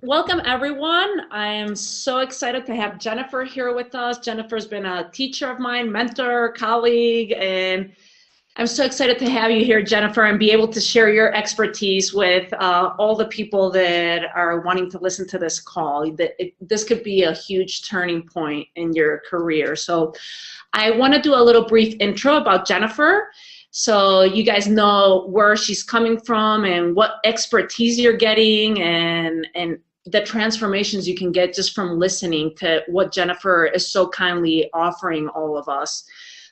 Welcome, everyone. I am so excited to have Jennifer here with us. Jennifer's been a teacher of mine, mentor, colleague, and I'm so excited to have you here, Jennifer, and be able to share your expertise with all the people that are wanting to listen to this call. This could be a huge turning point in your career. So I want to do a little brief intro about Jennifer, so you guys know where she's coming from and what expertise you're getting, and the transformations you can get just from listening to what Jennifer is so kindly offering all of us.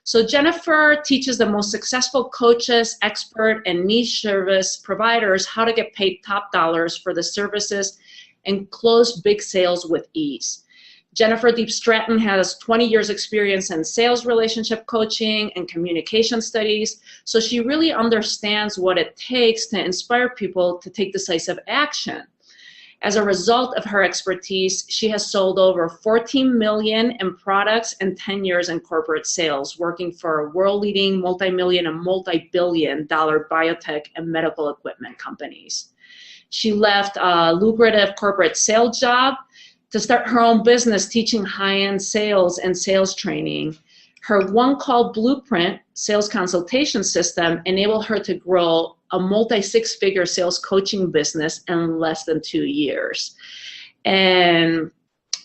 So Jennifer teaches the most successful coaches, expert, and niche service providers how to get paid top dollars for the services and close big sales with ease. Jennifer Diepstraten has 20 years experience in sales relationship coaching and communication studies, so she really understands what it takes to inspire people to take decisive action. As a result of her expertise, she has sold over 14 million in products and 10 years in corporate sales, working for world-leading multi-million and multi-billion-dollar biotech and medical equipment companies. She left a lucrative corporate sales job to start her own business teaching high-end sales and sales training. Her one-call blueprint sales consultation system enabled her to grow a multi-six-figure sales coaching business in less than 2 years. And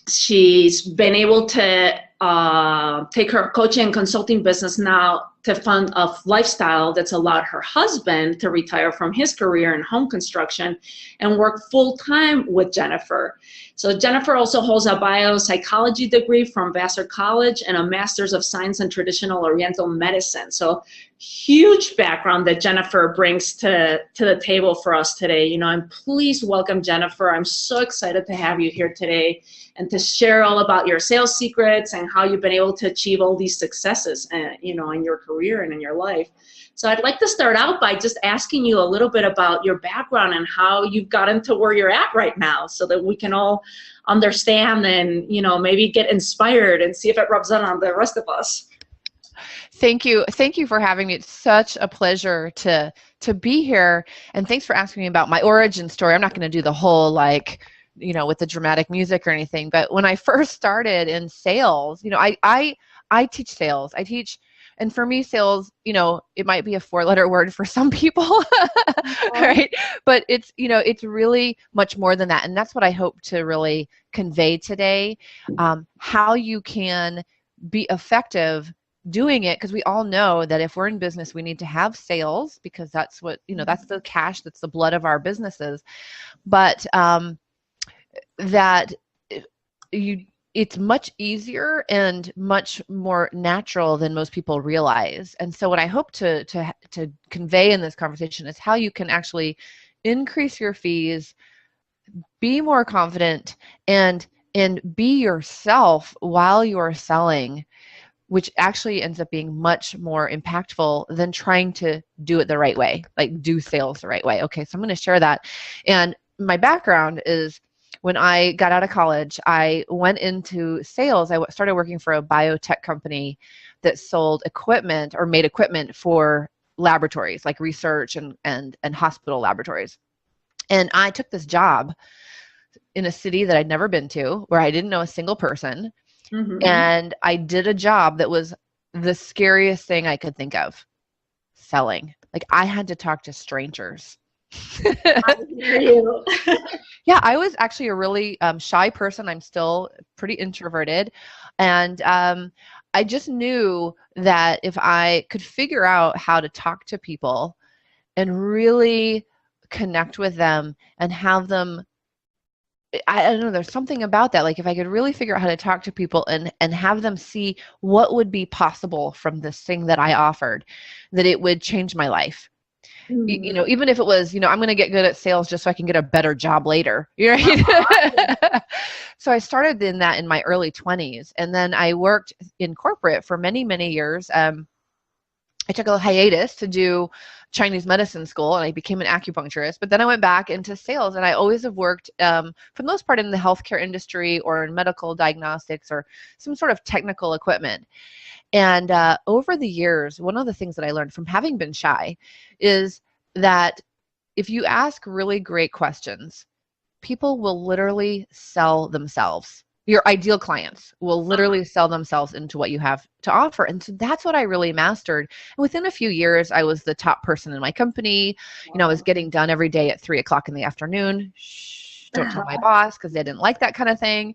she's been able to take her coaching and consulting business now to fund a lifestyle that's allowed her husband to retire from his career in home construction and work full-time with Jennifer. So Jennifer also holds a biopsychology degree from Vassar College and a master's of science in traditional Oriental medicine. So huge background that Jennifer brings to the table for us today. And please welcome Jennifer. I'm so excited to have you here today and to share all about your sales secrets and how you've been able to achieve all these successes, in your career and in your life. So I'd like to start out by just asking you a little bit about your background and how you've gotten to where you're at right now, so that we can all understand and, maybe get inspired and see if it rubs on the rest of us. Thank you. Thank you for having me. It's such a pleasure to be here. And thanks for asking me about my origin story. I'm not going to do the whole with the dramatic music or anything. But when I first started in sales, I teach sales. And for me, sales, it might be a 4-letter word for some people, right? But it's really much more than that. And that's what I hope to really convey today, how you can be effective doing it, because we all know that if we're in business, we need to have sales, because that's what, that's the cash, that's the blood of our businesses. But it's much easier and much more natural than most people realize. And so what I hope to convey in this conversation is how you can actually increase your fees, be more confident, and be yourself while you're selling, which actually ends up being much more impactful than trying to do it the right way, like do sales the right way. Okay, so I'm going to share that. And my background is, when I got out of college, I went into sales. I started working for a biotech company that sold equipment or made equipment for laboratories, like research and hospital laboratories. And I took this job in a city that I'd never been to, where I didn't know a single person. Mm-hmm. And I did a job that was the scariest thing I could think of, selling. Like, I had to talk to strangers. I hear you. Yeah, I was actually a really shy person. I'm still pretty introverted. And I just knew that if I could figure out how to talk to people and really connect with them and have them, I don't know, there's something about that. Like, if I could really figure out how to talk to people and have them see what would be possible from this thing that I offered, that it would change my life. Mm-hmm. Even if it was, I'm going to get good at sales just so I can get a better job later. Right? So I started in my early 20s, and then I worked in corporate for many, many years. I took a hiatus to do Chinese medicine school, and I became an acupuncturist. But then I went back into sales, and I always have worked, for the most part, in the healthcare industry or in medical diagnostics or some sort of technical equipment. And over the years, one of the things that I learned from having been shy is that if you ask really great questions, people will literally sell themselves. Your ideal clients will literally sell themselves into what you have to offer. And so that's what I really mastered. And within a few years, I was the top person in my company. You know, I was getting done every day at 3 o'clock in the afternoon. Shh, don't tell my boss, because they didn't like that kind of thing.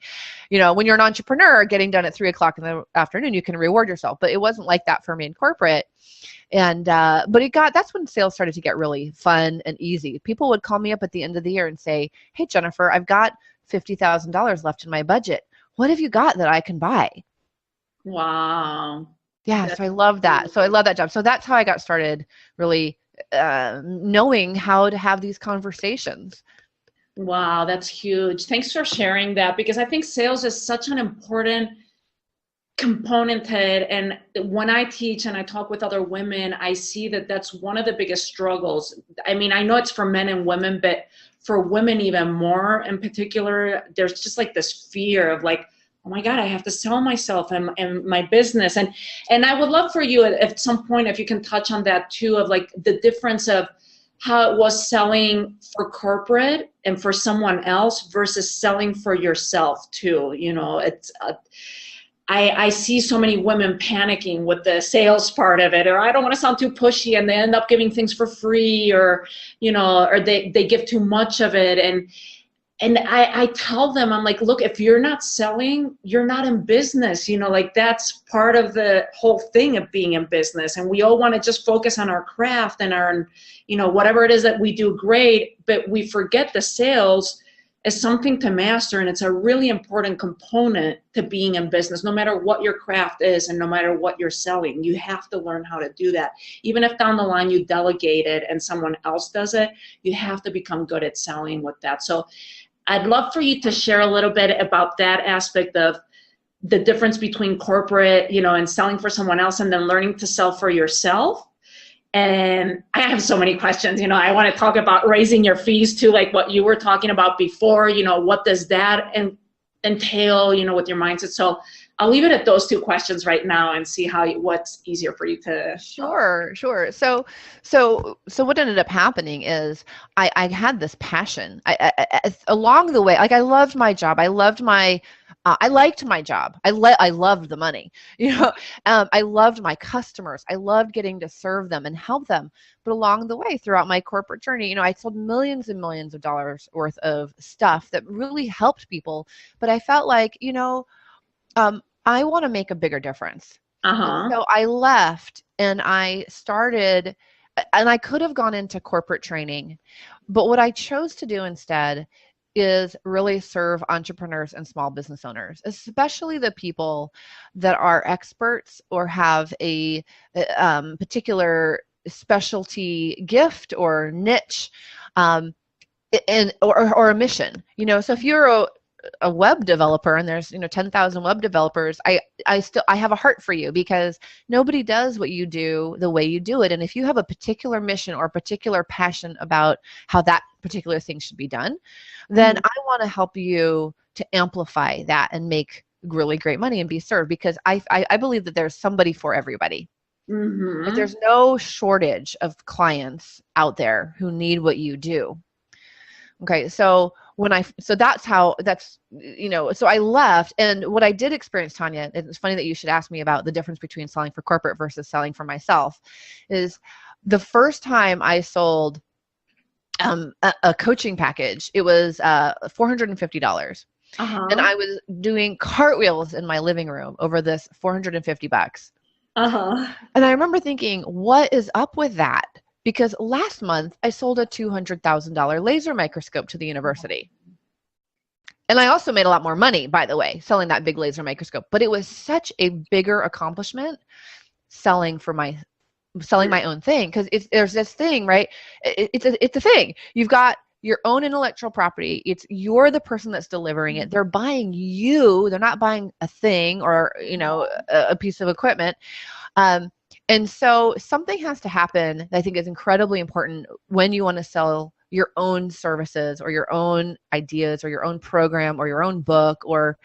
You know, when you're an entrepreneur, getting done at 3 o'clock in the afternoon, you can reward yourself. But it wasn't like that for me in corporate. And, but that's when sales started to get really fun and easy. People would call me up at the end of the year and say, hey, Jennifer, I've got $50,000 left in my budget. What have you got that I can buy? Wow. Yeah. So I love that. So I love that job. So that's how I got started really knowing how to have these conversations. Wow. That's huge. Thanks for sharing that, because I think sales is such an important component to it. And when I teach and I talk with other women, I see that that's one of the biggest struggles. I mean, I know it's for men and women, but for women even more in particular, there's just like this fear of like, oh my God, I have to sell myself and my business. And I would love for you at some point, if you can touch on that too, of like the difference of how it was selling for corporate and for someone else versus selling for yourself too. You know, it's I see so many women panicking with the sales part of it, or I don't want to sound too pushy, and they end up giving things for free, or, you know, or they give too much of it. And I tell them, I'm like, look, if you're not selling, you're not in business. You know, like that's part of the whole thing of being in business. And we all want to just focus on our craft and our, you know, whatever it is that we do great, but we forget the sales is something to master, and it's a really important component to being in business. No matter what your craft is and no matter what you're selling, you have to learn how to do that. Even if down the line you delegate it and someone else does it, you have to become good at selling with that. So I'd love for you to share a little bit about that aspect of the difference between corporate, you know, and selling for someone else, and then learning to sell for yourself. And I have so many questions. You know, I want to talk about raising your fees too, like what you were talking about before. You know, what does that entail, you know, with your mindset? So I'll leave it at those two questions right now and see what's easier for you to. Sure. So what ended up happening is I had this passion. Along the way, like I loved my job. I liked my job. I loved the money. You know, I loved my customers. I loved getting to serve them and help them. But along the way, throughout my corporate journey, you know, I sold millions and millions of dollars worth of stuff that really helped people. But I felt like, you know, I want to make a bigger difference. So I left and I started, and I could have gone into corporate training, but what I chose to do instead is really serve entrepreneurs and small business owners, especially the people that are experts or have a particular specialty gift or niche, or a mission. You know, so if you're a web developer and there's, you know, 10,000 web developers, I have a heart for you, because nobody does what you do the way you do it. And if you have a particular mission or a particular passion about how that particular thing should be done, then I want to help you to amplify that and make really great money and be served, because I believe that there's somebody for everybody. Like there's no shortage of clients out there who need what you do. Okay. So you know, so I left, and what I did experience, Tanya, and it's funny that you should ask me about the difference between selling for corporate versus selling for myself, is the first time I sold a coaching package, it was $450. And I was doing cartwheels in my living room over this $450. And I remember thinking, what is up with that? Because last month I sold a $200,000 laser microscope to the university. And I also made a lot more money, by the way, selling that big laser microscope. But it was such a bigger accomplishment selling my own thing, because there's this thing, right? It's a thing. You've got your own intellectual property. You're the person that's delivering it. They're buying you. They're not buying a thing or, you know, a piece of equipment. And so something has to happen that I think is incredibly important when you want to sell your own services or your own ideas or your own program or your own book, or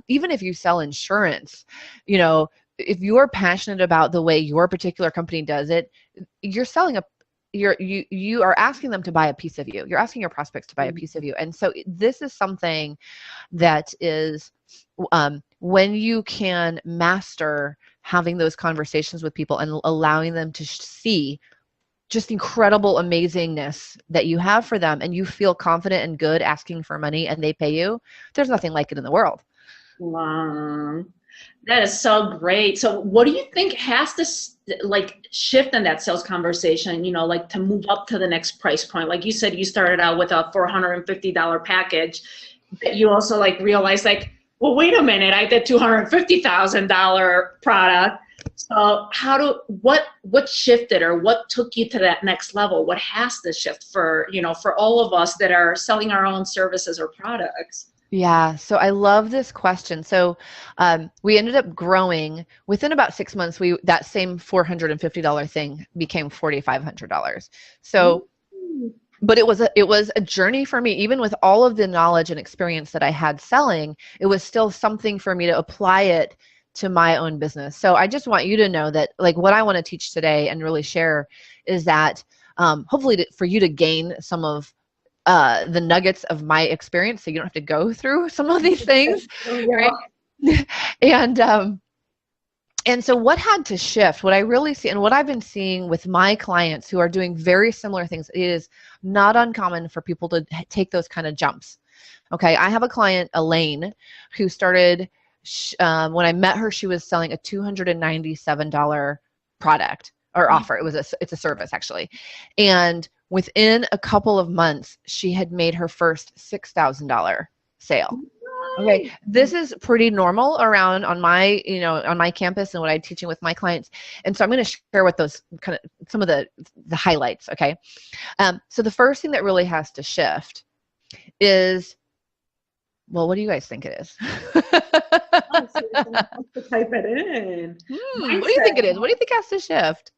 even if you sell insurance. You know, if you're passionate about the way your particular company does it, you're selling you are asking them to buy a piece of you. You're asking your prospects to buy a piece of you. And so this is something that is, when you can master having those conversations with people and allowing them to see just incredible amazingness that you have for them, and you feel confident and good asking for money and they pay you, there's nothing like it in the world. Wow. That is so great. So what do you think has to like shift in that sales conversation, you know, like to move up to the next price point? Like you said, you started out with a $450 package, but you also like realized like, well, wait a minute, I did $250,000 product. So what shifted, or what took you to that next level? What has to shift for, you know, for all of us that are selling our own services or products? Yeah, so I love this question. So we ended up growing within about 6 months. That same $450 thing became $4,500. So, but it was a journey for me. Even with all of the knowledge and experience that I had selling, it was still something for me to apply it to my own business. So I just want you to know that, like, what I want to teach today and really share is that hopefully for you to gain some of the nuggets of my experience, so you don't have to go through some of these things, right? And so what had to shift, what I really see, and what I've been seeing with my clients who are doing very similar things, it is not uncommon for people to take those kind of jumps. Okay, I have a client, Elaine, who started, when I met her, she was selling a $297 product or offer. It's a service, actually. And within a couple of months, she had made her first $6,000 sale. Okay, this is pretty normal around on my campus and what I'm teaching with my clients. And so I'm going to share with those kind of some of the highlights. Okay, so the first thing that really has to shift is, well, what do you guys think it is? Type it in. What do you think it is? What do you think has to shift?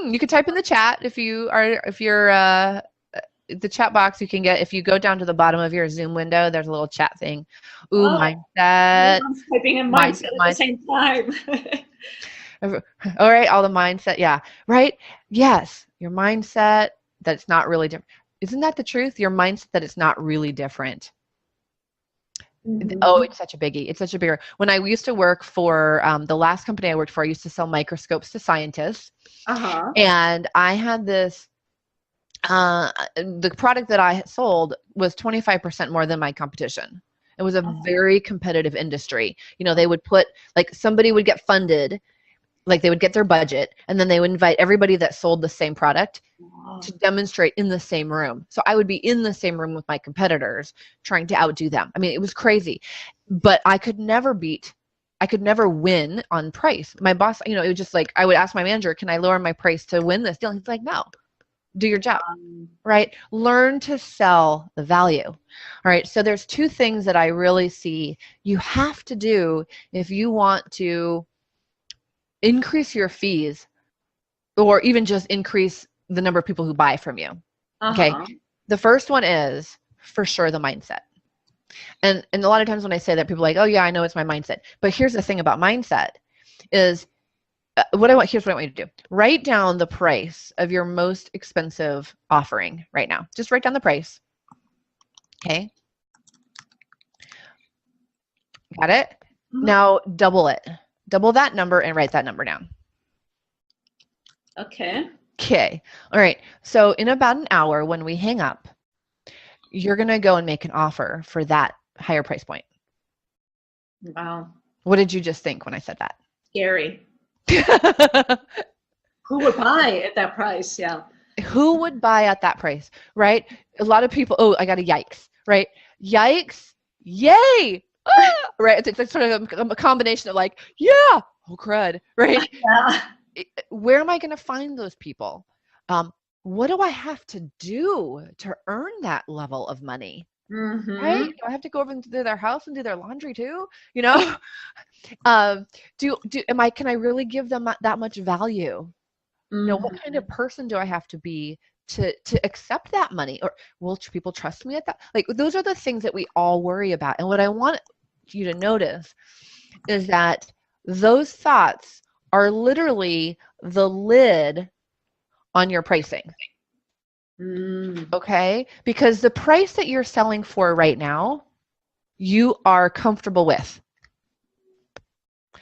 You can type in the chat if you're the chat box you can get. If you go down to the bottom of your Zoom window, there's a little chat thing. Mindset. I'm typing in mindset at the same time. All right, all the mindset. Yeah, right. Yes, your mindset that it's not really different. Isn't that the truth? Your mindset that it's not really different. Oh, it's such a biggie. It's such a bigger. When I used to work for the last company I worked for, I used to sell microscopes to scientists. And I had this, the product that I sold was 25% more than my competition. It was a very competitive industry. You know, they would put, like, somebody would get funded, like they would get their budget, and then they would invite everybody that sold the same product to demonstrate in the same room. So I would be in the same room with my competitors trying to outdo them. I mean, it was crazy, but I could never win on price. My boss, you know, it was just like, I would ask my manager, can I lower my price to win this deal? He's like, no, do your job, right? Learn to sell the value. All right. So there's two things that I really see you have to do if you want to increase your fees, or even just increase the number of people who buy from you. Okay. The first one is for sure the mindset. And a lot of times when I say that, people are like, oh yeah, I know it's my mindset. But here's the thing about mindset is here's what I want you to do. Write down the price of your most expensive offering right now. Just write down the price. Okay. Got it? Now double it. Double that number and write that number down. Okay. Okay. All right. So in about an hour when we hang up, you're going to go and make an offer for that higher price point. Wow. What did you just think when I said that? Scary. Who would buy at that price? Yeah. Who would buy at that price, right? A lot of people, oh, I got a yikes, right? Yikes. Yay. Right. It's sort of a combination of like, yeah, oh crud, right? Yeah. Where am I going to find those people? What do I have to do to earn that level of money? Right? Do I have to go over to their house and do their laundry too? You know, can I really give them that much value? You know, what kind of person do I have to be to accept that money? Or will people trust me at that? Like, those are the things that we all worry about. And what I want you to notice is that those thoughts are literally the lid on your pricing. Mm. Okay? Because the price that you're selling for right now, you are comfortable with.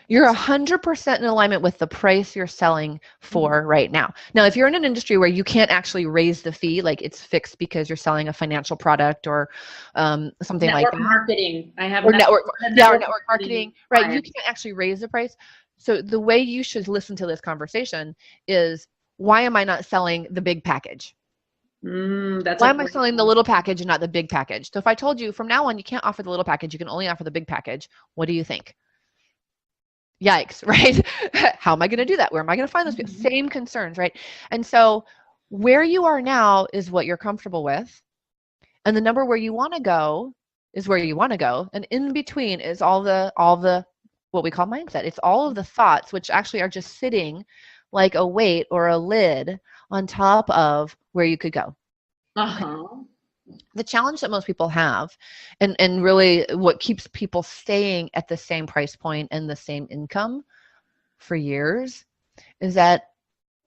You're 100% in alignment with the price you're selling for right now. Now, if you're in an industry where you can't actually raise the fee, like it's fixed because you're selling a financial product or something like that. Network marketing. I have or network marketing, marketing right? You clients. can't actually raise the price. So the way you should listen to this conversation is, why am I not selling the big package? Why am I selling the little package and not the big package? So if I told you from now on, you can't offer the little package, you can only offer the big package, what do you think? Yikes, right? How am I going to do that? Where am I going to find those people? Same concerns, right? And so where you are now is what you're comfortable with. And the number where you want to go is where you want to go. And in between is all the what we call mindset. It's all of the thoughts, which actually are just sitting like a weight or a lid on top of where you could go. Uh-huh. The challenge that most people have, and really what keeps people staying at the same price point and the same income for years, is that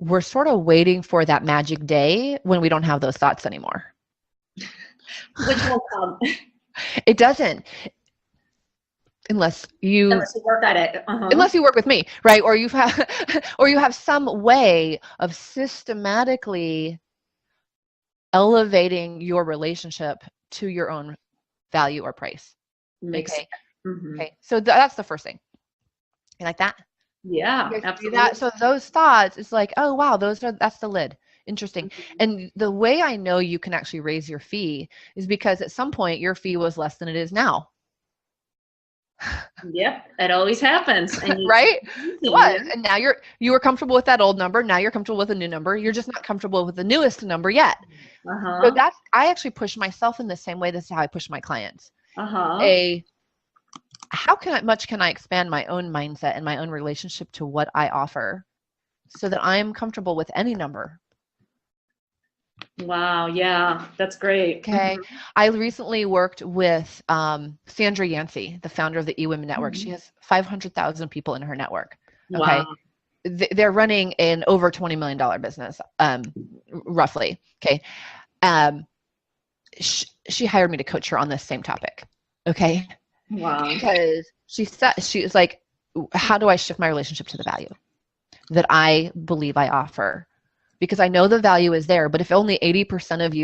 we're sort of waiting for that magic day when we don't have those thoughts anymore. Which will come. It doesn't. Unless you work at it. Uh-huh. Unless you work with me, right? Or you have some way of systematically elevating your relationship to your own value or price. Okay. Okay. So that's the first thing. You like that? Yeah, absolutely. So those thoughts, it's like, oh wow, that's the lid. Interesting. And the way I know you can actually raise your fee is because at some point your fee was less than it is now. Yep, it always happens. And right? It was. And now you were comfortable with that old number. Now you're comfortable with a new number. You're just not comfortable with the newest number yet. So I actually push myself in the same way. This is how I push my clients. How much can I expand my own mindset and my own relationship to what I offer so that I am comfortable with any number? Wow. Yeah, that's great. Okay. I recently worked with Sandra Yancey, the founder of the eWomen Network. She has 500,000 people in her network. Okay. Wow. They're running an over $20 million business, roughly. Okay. She hired me to coach her on this same topic. Okay. Wow. Because she was like, how do I shift my relationship to the value that I believe I offer? Because I know the value is there, but if only 80% of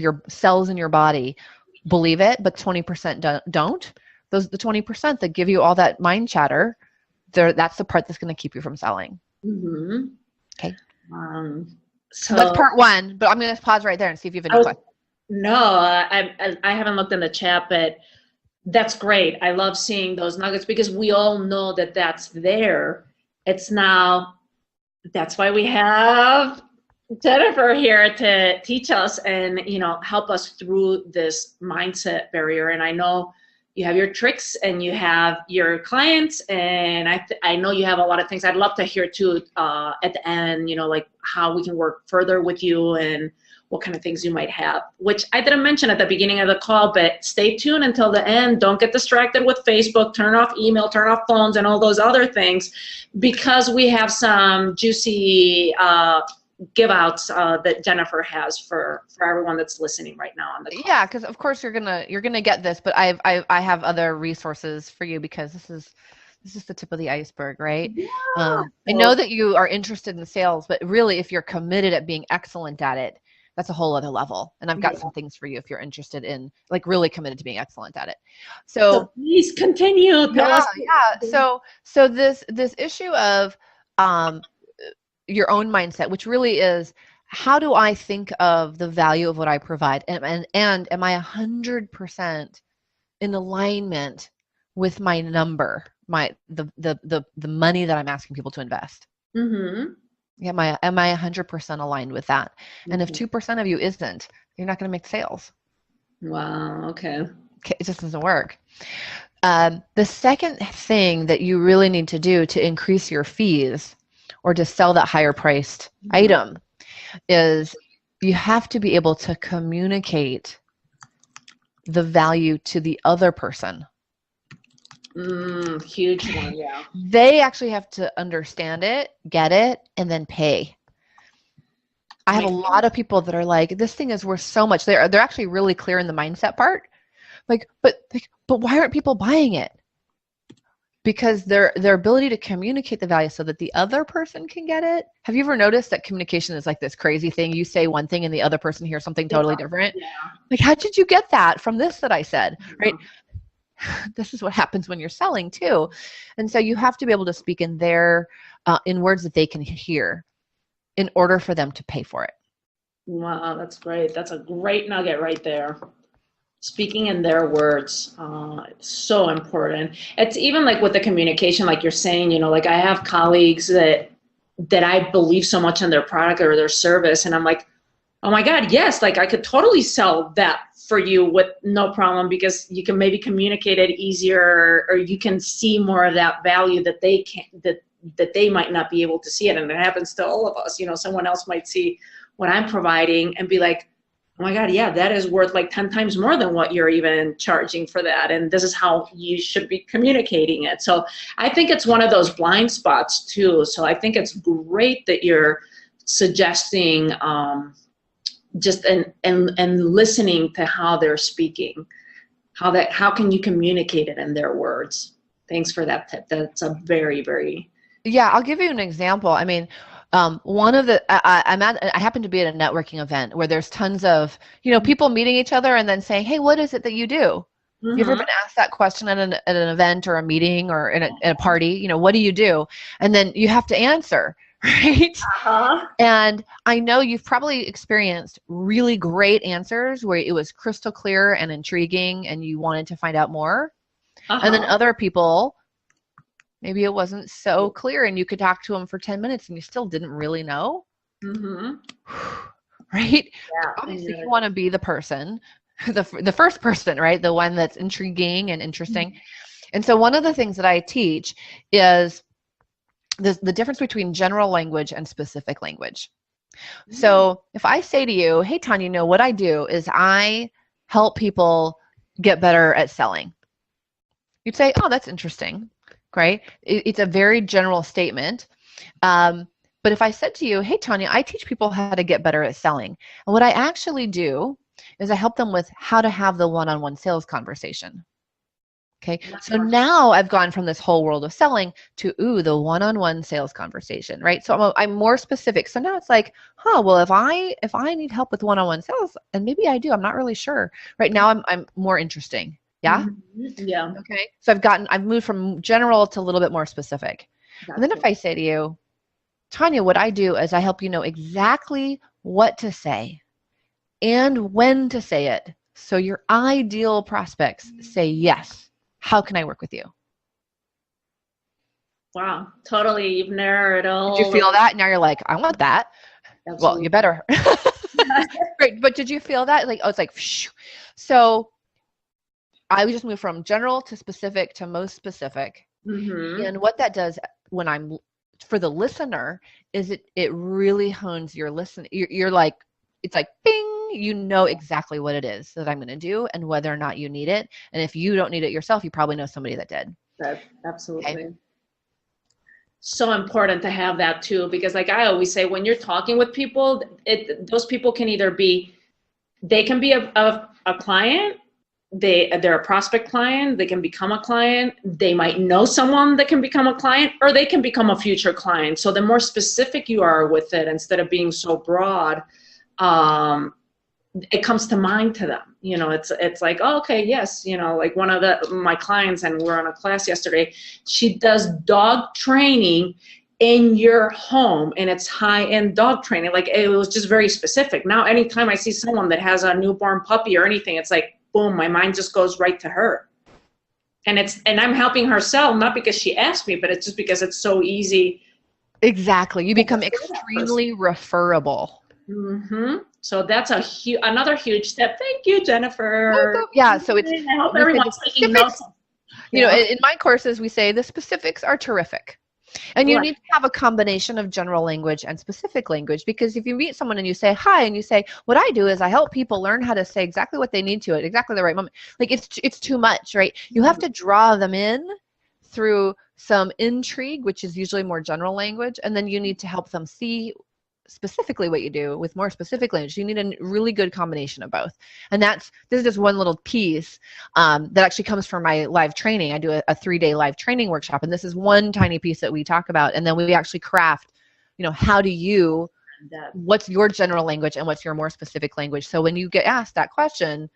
your cells in your body believe it, but 20% don't, the 20% that give you all that mind chatter, that's the part that's going to keep you from selling. Okay. So that's part one, but I'm going to pause right there and see if you have any questions. No, I haven't looked in the chat, but that's great. I love seeing those nuggets because we all know that that's there. It's now, that's why we have Jennifer here to teach us and, help us through this mindset barrier. And I know you have your tricks and you have your clients, and I know you have a lot of things I'd love to hear too at the end, like how we can work further with you and what kind of things you might have, which I didn't mention at the beginning of the call, but stay tuned until the end. Don't get distracted with Facebook, turn off email, turn off phones and all those other things, because we have some juicy give outs that Jennifer has for everyone that's listening right now on the call. Yeah, because of course you're gonna get this, but I have other resources for you, because this is the tip of the iceberg, right? Yeah. I know that you are interested in sales, but really if you're committed at being excellent at it, that's a whole other level. And I've got some things for you if you're interested in, like, really committed to being excellent at it. So please continue. Tell us. Yeah. So this issue of your own mindset, which really is, how do I think of the value of what I provide? And am I 100% in alignment with my number, the money that I'm asking people to invest? Am I 100% aligned with that? And if 2% of you isn't, you're not going to make sales. Wow. Okay. It just doesn't work. The second thing that you really need to do to increase your fees or to sell that higher priced item is you have to be able to communicate the value to the other person. Huge one, yeah. They actually have to understand it, get it, and then pay. I have a lot of people that are like, this thing is worth so much. They're actually really clear in the mindset part. But why aren't people buying it? Because their ability to communicate the value so that the other person can get it. Have you ever noticed that communication is like this crazy thing? You say one thing and the other person hears something totally different. Yeah. Like, how did you get that from this that I said? Right? This is what happens when you're selling too. And so you have to be able to speak in their in words that they can hear in order for them to pay for it. Wow, that's great. That's a great nugget right there. Speaking in their words, it's so important. It's even like with the communication, like you're saying, you know, like I have colleagues that I believe so much in their product or their service, and I'm like, oh my God, yes, like I could totally sell that for you with no problem, because you can maybe communicate it easier, or you can see more of that value that they can that they might not be able to see it. And it happens to all of us. You know, someone else might see what I'm providing and be like, oh my God, yeah, that is worth like 10 times more than what you're even charging for that. And this is how you should be communicating it. So I think it's one of those blind spots too. So I think it's great that you're suggesting just and listening to how they're speaking, how can you communicate it in their words. Thanks for that tip. That's a very, very. Yeah, I'll give you an example. I mean, one of the, I happen to be at a networking event where there's tons of, you know, people meeting each other and then saying, hey, what is it that you do? Mm-hmm. You ever been asked that question at an event or a meeting or in a party? You know, what do you do? And then you have to answer, right? Uh-huh. And I know you've probably experienced really great answers where it was crystal clear and intriguing and you wanted to find out more. Uh-huh. And then other people, maybe it wasn't so clear and you could talk to them for 10 minutes and you still didn't really know. Mm-hmm. Right? Yeah, obviously, you want to be the person, the first person, right? The one that's intriguing and interesting. Mm-hmm. And so one of the things that I teach is the difference between general language and specific language. Mm-hmm. So if I say to you, hey, Tanya, you know, what I do is I help people get better at selling. You'd say, oh, that's interesting. Right? It's a very general statement. But if I said to you, hey, Tanya, I teach people how to get better at selling. And what I actually do is I help them with how to have the one-on-one sales conversation. Okay. So now I've gone from this whole world of selling to, the one-on-one sales conversation, right? So I'm more specific. So now it's like, well, if I need help with one-on-one sales, and maybe I do, I'm not really sure. Right now I'm more interesting. Yeah. Mm-hmm. Yeah. Okay. So I've moved from general to a little bit more specific. Gotcha. And then if I say to you, Tanya, what I do is I help you know exactly what to say and when to say it. So your ideal prospects say yes. How can I work with you? Wow. Totally. You've narrowed it all. Did you feel that? Now you're like, I want that. Absolutely. Well, you better. Great. But did you feel that? Like, it's like, phew. So I would just move from general to specific to most specific. Mm-hmm. And what that does when I'm for the listener is it really hones your listen. You're like, it's like bing, you know exactly what it is that I'm going to do and whether or not you need it. And if you don't need it yourself, you probably know somebody that did. Absolutely. Okay. So important to have that too, because like I always say, when you're talking with people, those people can either be, they can be a client, they're a prospect client, they can become a client, they might know someone that can become a client, or they can become a future client. So the more specific you are with it, instead of being so broad, it comes to mind to them. You know, it's like, oh, okay, yes, you know, like one of my clients, and we're on a class yesterday, she does dog training in your home, and it's high-end dog training. Like, it was just very specific. Now anytime I see someone that has a newborn puppy or anything, it's like, boom, my mind just goes right to her. And I'm helping her sell, not because she asked me, but it's just because it's so easy. Exactly. You become extremely referable. Mm-hmm. So that's another huge step. Thank you, Jennifer. Yeah. So it's, I hope everyone's taking notes. You know, in my courses, we say the specifics are terrific. And you need to have a combination of general language and specific language, because if you meet someone and you say hi and you say, what I do is I help people learn how to say exactly what they need to at exactly the right moment. Like, it's too much, right? You have to draw them in through some intrigue, which is usually more general language. And then you need to help them see specifically what you do with more specific language. You need a really good combination of both. And this is just one little piece that actually comes from my live training. I do a 3-day live training workshop, and this is one tiny piece that we talk about. And then we actually craft, how do you, what's your general language and what's your more specific language? So when you get asked that question,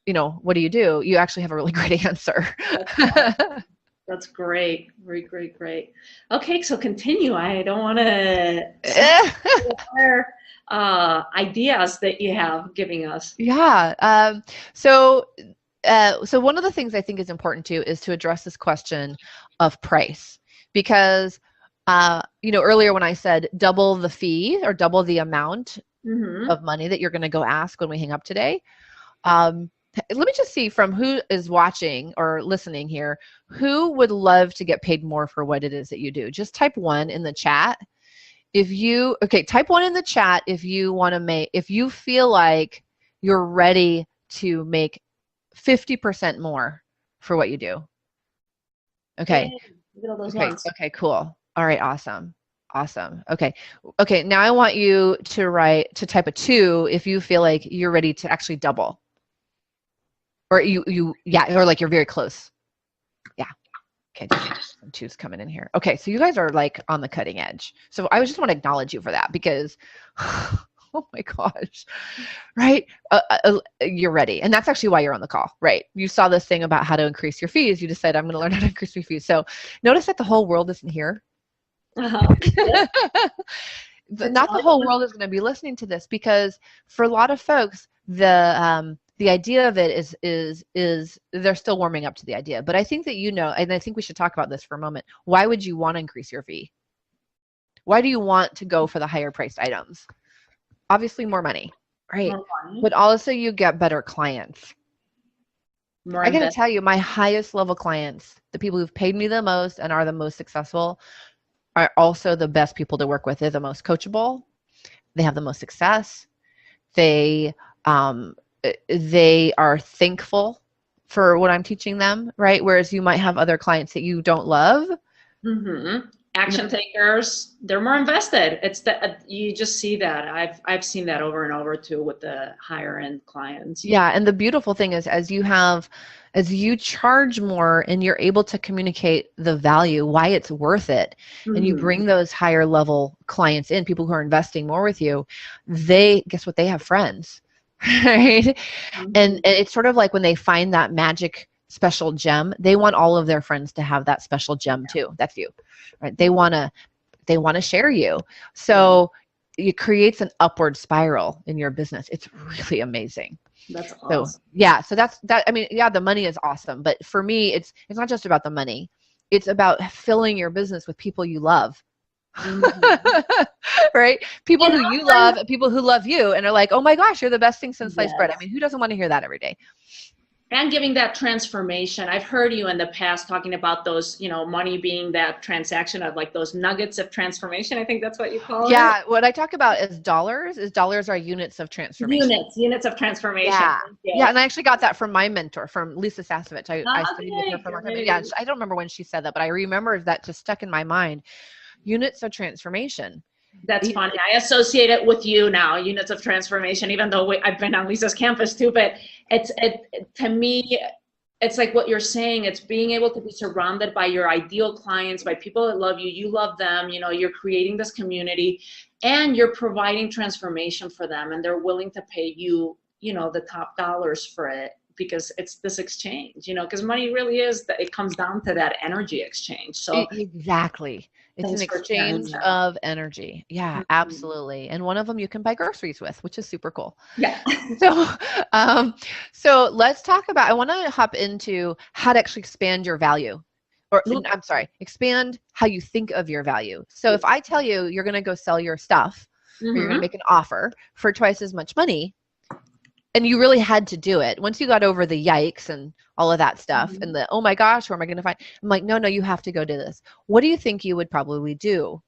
what do? You actually have a really great answer. That's great. Great, great, great. Okay, so continue. I don't want to ideas that you have giving us. Yeah. So one of the things I think is important too is to address this question of price, because earlier when I said double the fee or double the amount of money that you're going to go ask when we hang up today. Let me just see from who is watching or listening here, who would love to get paid more for what it is that you do. Just type 1 in the chat. Type 1 in the chat if you feel like you're ready to make 50% more for what you do. Okay. Okay, cool. All right, awesome. Okay. Now I want you to type a 2 if you feel like you're ready to actually double. Or or like you're very close. Yeah. Okay, just some 2s coming in here. Okay, so you guys are like on the cutting edge. So I just want to acknowledge you for that because, oh my gosh, right? You're ready. And that's actually why you're on the call, right? You saw this thing about how to increase your fees. You just said, I'm going to learn how to increase my fees. So notice that the whole world isn't here. Not the whole world is going to be listening to this, because for a lot of folks, the idea of it is they're still warming up to the idea. But I think that and I think we should talk about this for a moment. Why would you want to increase your fee? Why do you want to go for the higher priced items? Obviously more money, right? More money. But also you get better clients. I got to tell you, my highest level clients, the people who've paid me the most and are the most successful, are also the best people to work with. They're the most coachable. They have the most success. They are thankful for what I'm teaching them, right? Whereas you might have other clients that you don't love. Action takers, they're more invested. It's that you just see that. I've seen that over and over too with the higher end clients. Yeah, and the beautiful thing is as you charge more and you're able to communicate the value, why it's worth it, and you bring those higher level clients in, people who are investing more with you, guess what? They have friends. Right? And it's sort of like when they find that magic special gem, they want all of their friends to have that special gem too. That's you, right? They want to share you. So it creates an upward spiral in your business. It's really amazing. That's awesome. So that's that. I mean, yeah, the money is awesome, but for me, it's not just about the money. It's about filling your business with people you love. Right? People who you love and people who love you and are like, oh my gosh, you're the best thing since sliced bread. I mean, who doesn't want to hear that every day? And giving that transformation. I've heard you in the past talking about those, money being that transaction of like those nuggets of transformation. I think that's what you call it. Yeah. What I talk about is dollars are units of transformation. Units of transformation. Yeah. And I actually got that from my mentor, from Lisa Sasevich. I studied with her for a long time. Yeah. I don't remember when she said that, but I remember that just stuck in my mind. Units of transformation. That's funny. I associate it with you now, units of transformation, even though I've been on Lisa's campus too, but to me, it's like what you're saying. It's being able to be surrounded by your ideal clients, by people that love you. You love them, you're creating this community and you're providing transformation for them, and they're willing to pay you, the top dollars for it, because it's this exchange, because money really is that it comes down to that energy exchange. So exactly. It's an exchange of energy. Yeah, absolutely. And one of them you can buy groceries with, which is super cool. Yeah. So let's talk about, I want to hop into how to actually expand your value. Expand how you think of your value. So if I tell you you're going to go sell your stuff, or you're going to make an offer for twice as much money, and you really had to do it. Once you got over the yikes and all of that stuff and the, oh my gosh, where am I going to find? I'm like, no, you have to go do this. What do you think you would probably do?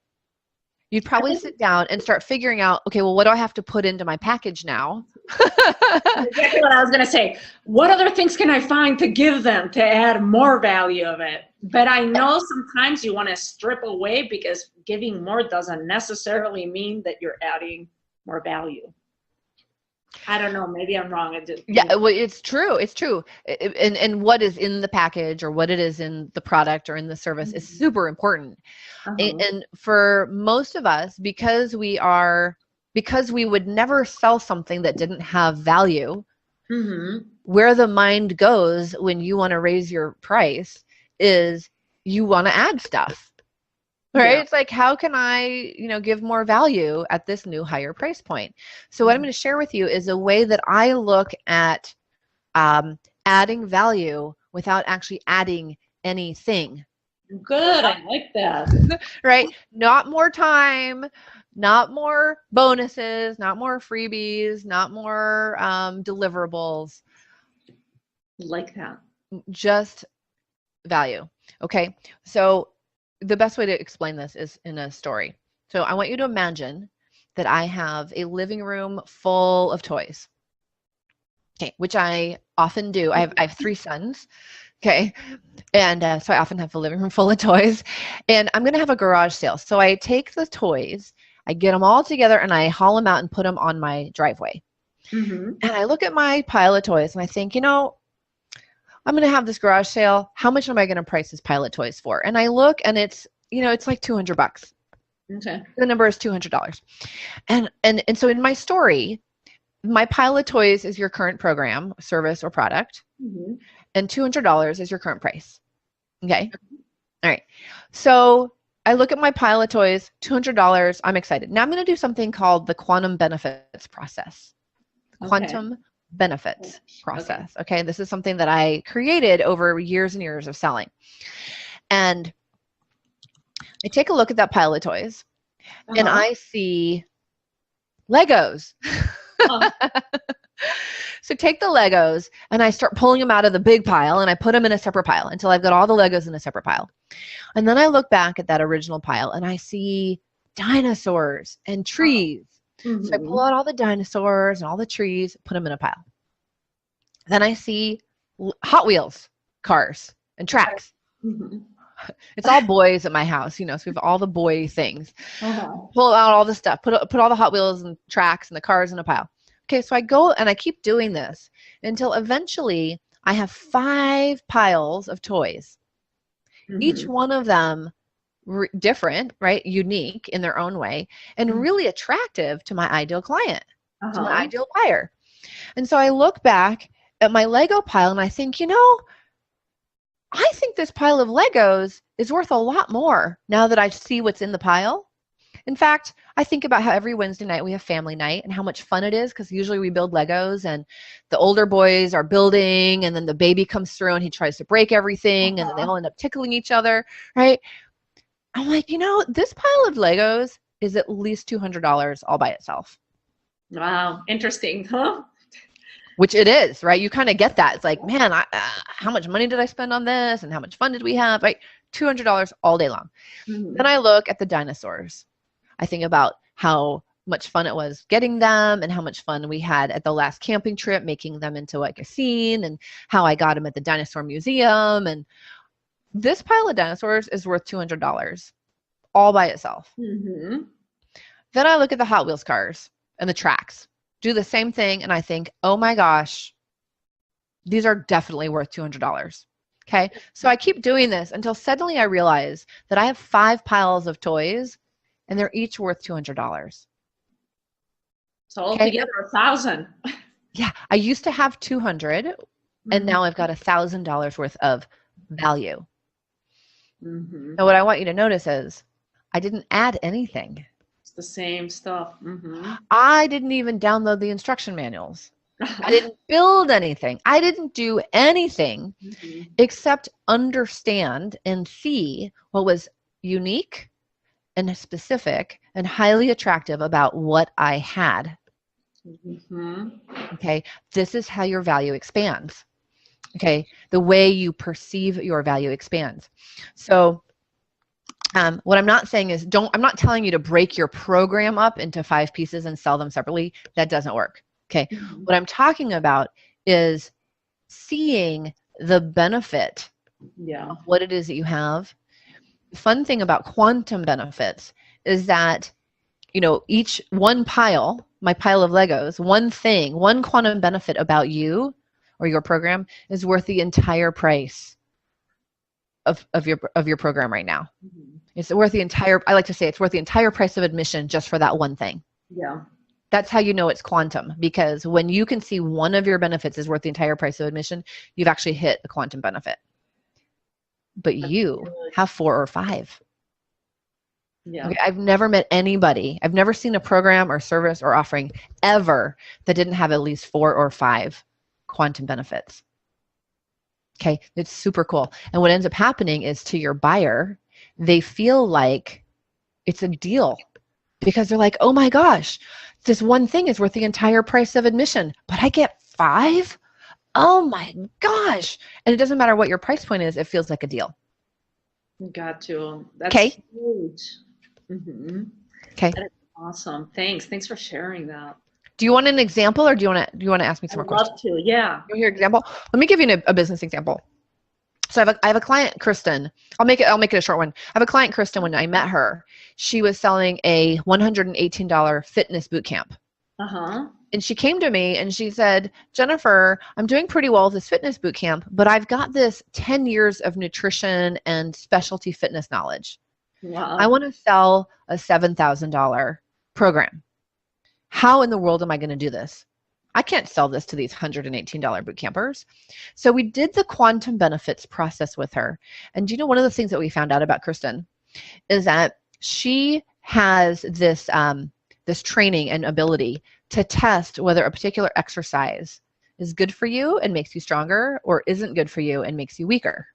You'd probably sit down and start figuring out, okay, well, what do I have to put into my package now? Exactly what I was going to say. What other things can I find to give them to add more value of it? But I know sometimes you want to strip away because giving more doesn't necessarily mean that you're adding more value. I don't know. Maybe I'm wrong. Yeah, well, it's true. It's true. And what is in the package or what it is in the product or in the service is super important. And for most of us, because we would never sell something that didn't have value, where the mind goes when you want to raise your price is you want to add stuff. Right? Yeah. It's like, how can I, give more value at this new higher price point? So what I'm going to share with you is a way that I look at adding value without actually adding anything. Good. I like that. Right? Not more time, not more bonuses, not more freebies, not more deliverables. Like that. Just value. Okay. So the best way to explain this is in a story. So I want you to imagine that I have a living room full of toys. Okay, which I often do. I have 3 sons. Okay, and so I often have a living room full of toys. And I'm going to have a garage sale. So I take the toys, I get them all together, and I haul them out and put them on my driveway. And I look at my pile of toys, and I think, I'm going to have this garage sale. How much am I going to price this pile of toys for? And I look, and it's, it's like $200. Okay. The number is $200. And so in my story, my pile of toys is your current program, service, or product. And $200 is your current price. Okay. All right. So I look at my pile of toys, $200. I'm excited. Now I'm going to do something called the quantum benefits process. Quantum benefits process. Okay. This is something that I created over years and years of selling. And I take a look at that pile of toys and I see Legos. So take the Legos and I start pulling them out of the big pile and I put them in a separate pile until I've got all the Legos in a separate pile. And then I look back at that original pile and I see dinosaurs and trees. So I pull out all the dinosaurs and all the trees, put them in a pile. Then I see Hot Wheels cars and tracks. It's all boys at my house, so we have all the boy things. Pull out all the stuff, put all the Hot Wheels and tracks and the cars in a pile. Okay, so I go and I keep doing this until eventually I have 5 piles of toys. Each one of them different, right? Unique in their own way and really attractive to my ideal client, to my ideal buyer. And so I look back at my Lego pile and I think, I think this pile of Legos is worth a lot more now that I see what's in the pile. In fact, I think about how every Wednesday night we have family night and how much fun it is because usually we build Legos and the older boys are building and then the baby comes through and he tries to break everything and then they all end up tickling each other, right? I'm like, this pile of Legos is at least $200 all by itself. Wow. Interesting, huh? Which it is, right? You kind of get that. It's like, man, how much money did I spend on this? And how much fun did we have? Right? $200 all day long. Then I look at the dinosaurs. I think about how much fun it was getting them and how much fun we had at the last camping trip, making them into like a scene and how I got them at the dinosaur museum. And this pile of dinosaurs is worth $200 all by itself. Then I look at the Hot Wheels cars and the tracks. Do the same thing and I think, oh my gosh, these are definitely worth $200. Okay, so I keep doing this until suddenly I realize that I have 5 piles of toys and they're each worth $200. So altogether 1,000. Yeah, I used to have 200 and now I've got $1,000 worth of value. Now what I want you to notice is I didn't add anything. The same stuff. I didn't even download the instruction manuals. I didn't build anything. I didn't do anything except understand and see what was unique and specific and highly attractive about what I had. Okay, this is how your value expands. Okay, the way you perceive your value expands. So what I'm not saying is I'm not telling you to break your program up into 5 pieces and sell them separately. That doesn't work. Okay. What I'm talking about is seeing the benefit Yeah. of what it is that you have. The fun thing about quantum benefits is that, you know, each one pile, my pile of Legos, one thing, one quantum benefit about you or your program is worth the entire price of your program right now. Mhm. It's worth the entire, I like to say it's worth the entire price of admission just for that one thing. Yeah. That's how you know it's quantum, because when you can see one of your benefits is worth the entire price of admission, you've actually hit a quantum benefit. But you have 4 or 5. Yeah. Okay, I've never met anybody, I've never seen a program or service or offering ever that didn't have at least 4 or 5 quantum benefits. Okay, it's super cool. And what ends up happening is, to your buyer, they feel like it's a deal because they're like, oh my gosh, this one thing is worth the entire price of admission, but I get 5? Oh my gosh. And it doesn't matter what your price point is, it feels like a deal. Got you. That's Okay. huge. Mm-hmm. Okay. That is awesome. Thanks for sharing that. Do you want an example, or do you want to ask me some more questions? I'd love to. Yeah. You want your example? Let me give you a business example. So I have a client, Kristen. I'll make it a short one. I have a client, Kristen. When I met her, she was selling a $118 fitness boot camp. Uh-huh. And she came to me and she said, Jennifer, I'm doing pretty well with this fitness boot camp, but I've got this 10 years of nutrition and specialty fitness knowledge. Wow. I want to sell a $7,000 program. How in the world am I going to do this? I can't sell this to these $118 boot campers. So we did the quantum benefits process with her. And you know, one of the things that we found out about Kristen is that she has this, this training and ability to test whether a particular exercise is good for you and makes you stronger, or isn't good for you and makes you weaker.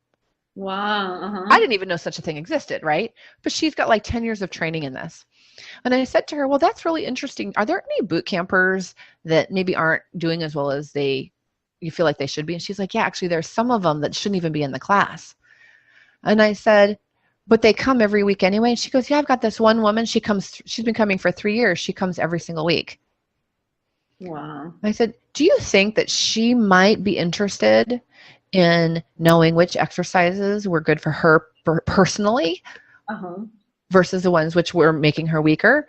Wow. Uh-huh. I didn't even know such a thing existed, right? But she's got like 10 years of training in this. And I said to her, well, that's really interesting. Are there any boot campers that maybe aren't doing as well as you feel like they should be? And she's like, yeah, actually, there's some of them that shouldn't even be in the class. And I said, but they come every week anyway. And she goes, yeah, I've got this one woman. She's been coming for 3 years. She comes every single week. Wow. I said, do you think that she might be interested in knowing which exercises were good for her personally versus the ones which were making her weaker?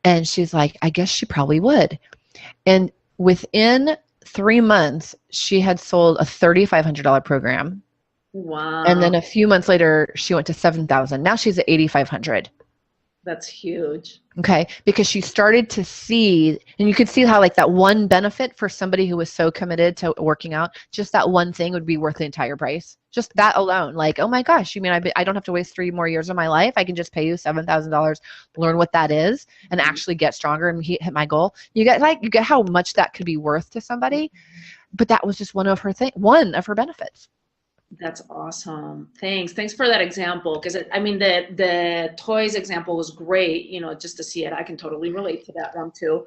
And she's like, I guess she probably would. And within 3 months, she had sold a $3,500 program. Wow. And then a few months later, she went to $7,000. Now she's at $8,500. That's huge. Okay, because she started to see, and you could see how like that one benefit for somebody who was so committed to working out, just that one thing would be worth the entire price. Just that alone, like, oh my gosh, you mean I don't have to waste 3 more years of my life? I can just pay you $7,000, learn what that is, and actually get stronger and hit my goal. You get how much that could be worth to somebody, but that was just one of her benefits. That's awesome. Thanks for that example. Because I mean, the toys example was great. You know, just to see it, I can totally relate to that one too.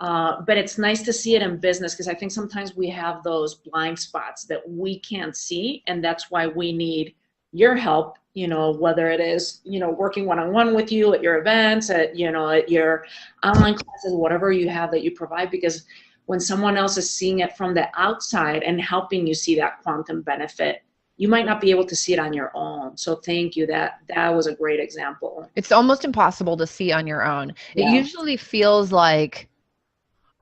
But it's nice to see it in business, because I think sometimes we have those blind spots that we can't see, and that's why we need your help. You know, whether it is, you know, working one-on-one with you at your events, at your online classes, whatever you have that you provide, because when someone else is seeing it from the outside and helping you see that quantum benefit, you might not be able to see it on your own. So thank you. That was a great example. It's almost impossible to see on your own. Yeah. It usually feels like,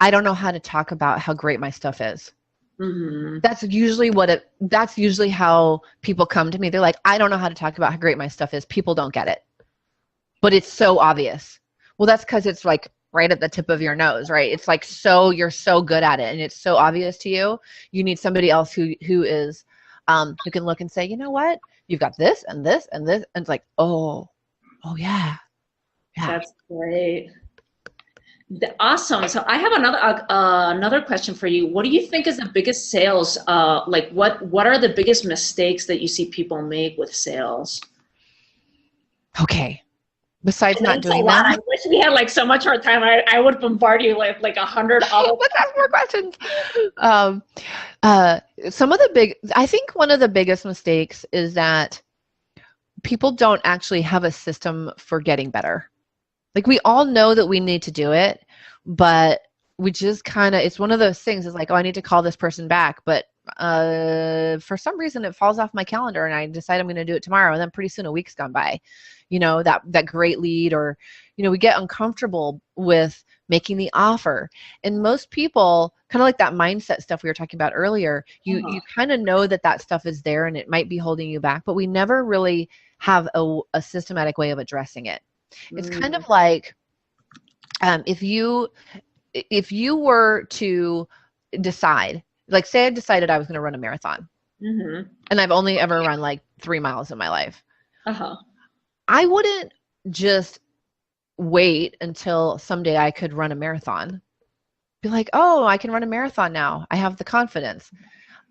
I don't know how to talk about how great my stuff is. Mm-hmm. That's usually how people come to me. They're like, I don't know how to talk about how great my stuff is. People don't get it. But it's so obvious. Well, that's because it's like right at the tip of your nose, right? It's like, you're so good at it and it's so obvious to you. You need somebody else who is, who can look and say, you know what? You've got this and this and this. And it's like, oh yeah. That's great. Awesome. So I have another question for you. What do you think is the biggest sales? Like what are the biggest mistakes that you see people make with sales? Okay. Besides not doing that. I wish we had like so much more time. I would bombard you with like 100 other. Let's ask more questions. I think one of the biggest mistakes is that people don't actually have a system for getting better. Like, we all know that we need to do it, but we just it's one of those things. It's like, oh, I need to call this person back, but For some reason it falls off my calendar and I decide I'm going to do it tomorrow. And then pretty soon a week's gone by, that great lead, or, we get uncomfortable with making the offer. And most people, kind of like that mindset stuff we were talking about earlier, you kind of know that stuff is there and it might be holding you back, but we never really have a systematic way of addressing it. It's kind of like, if you were to decide, like say I decided I was going to run a marathon, and I've only ever run like 3 miles in my life. I wouldn't just wait until someday I could run a marathon. Be like, oh, I can run a marathon now. I have the confidence.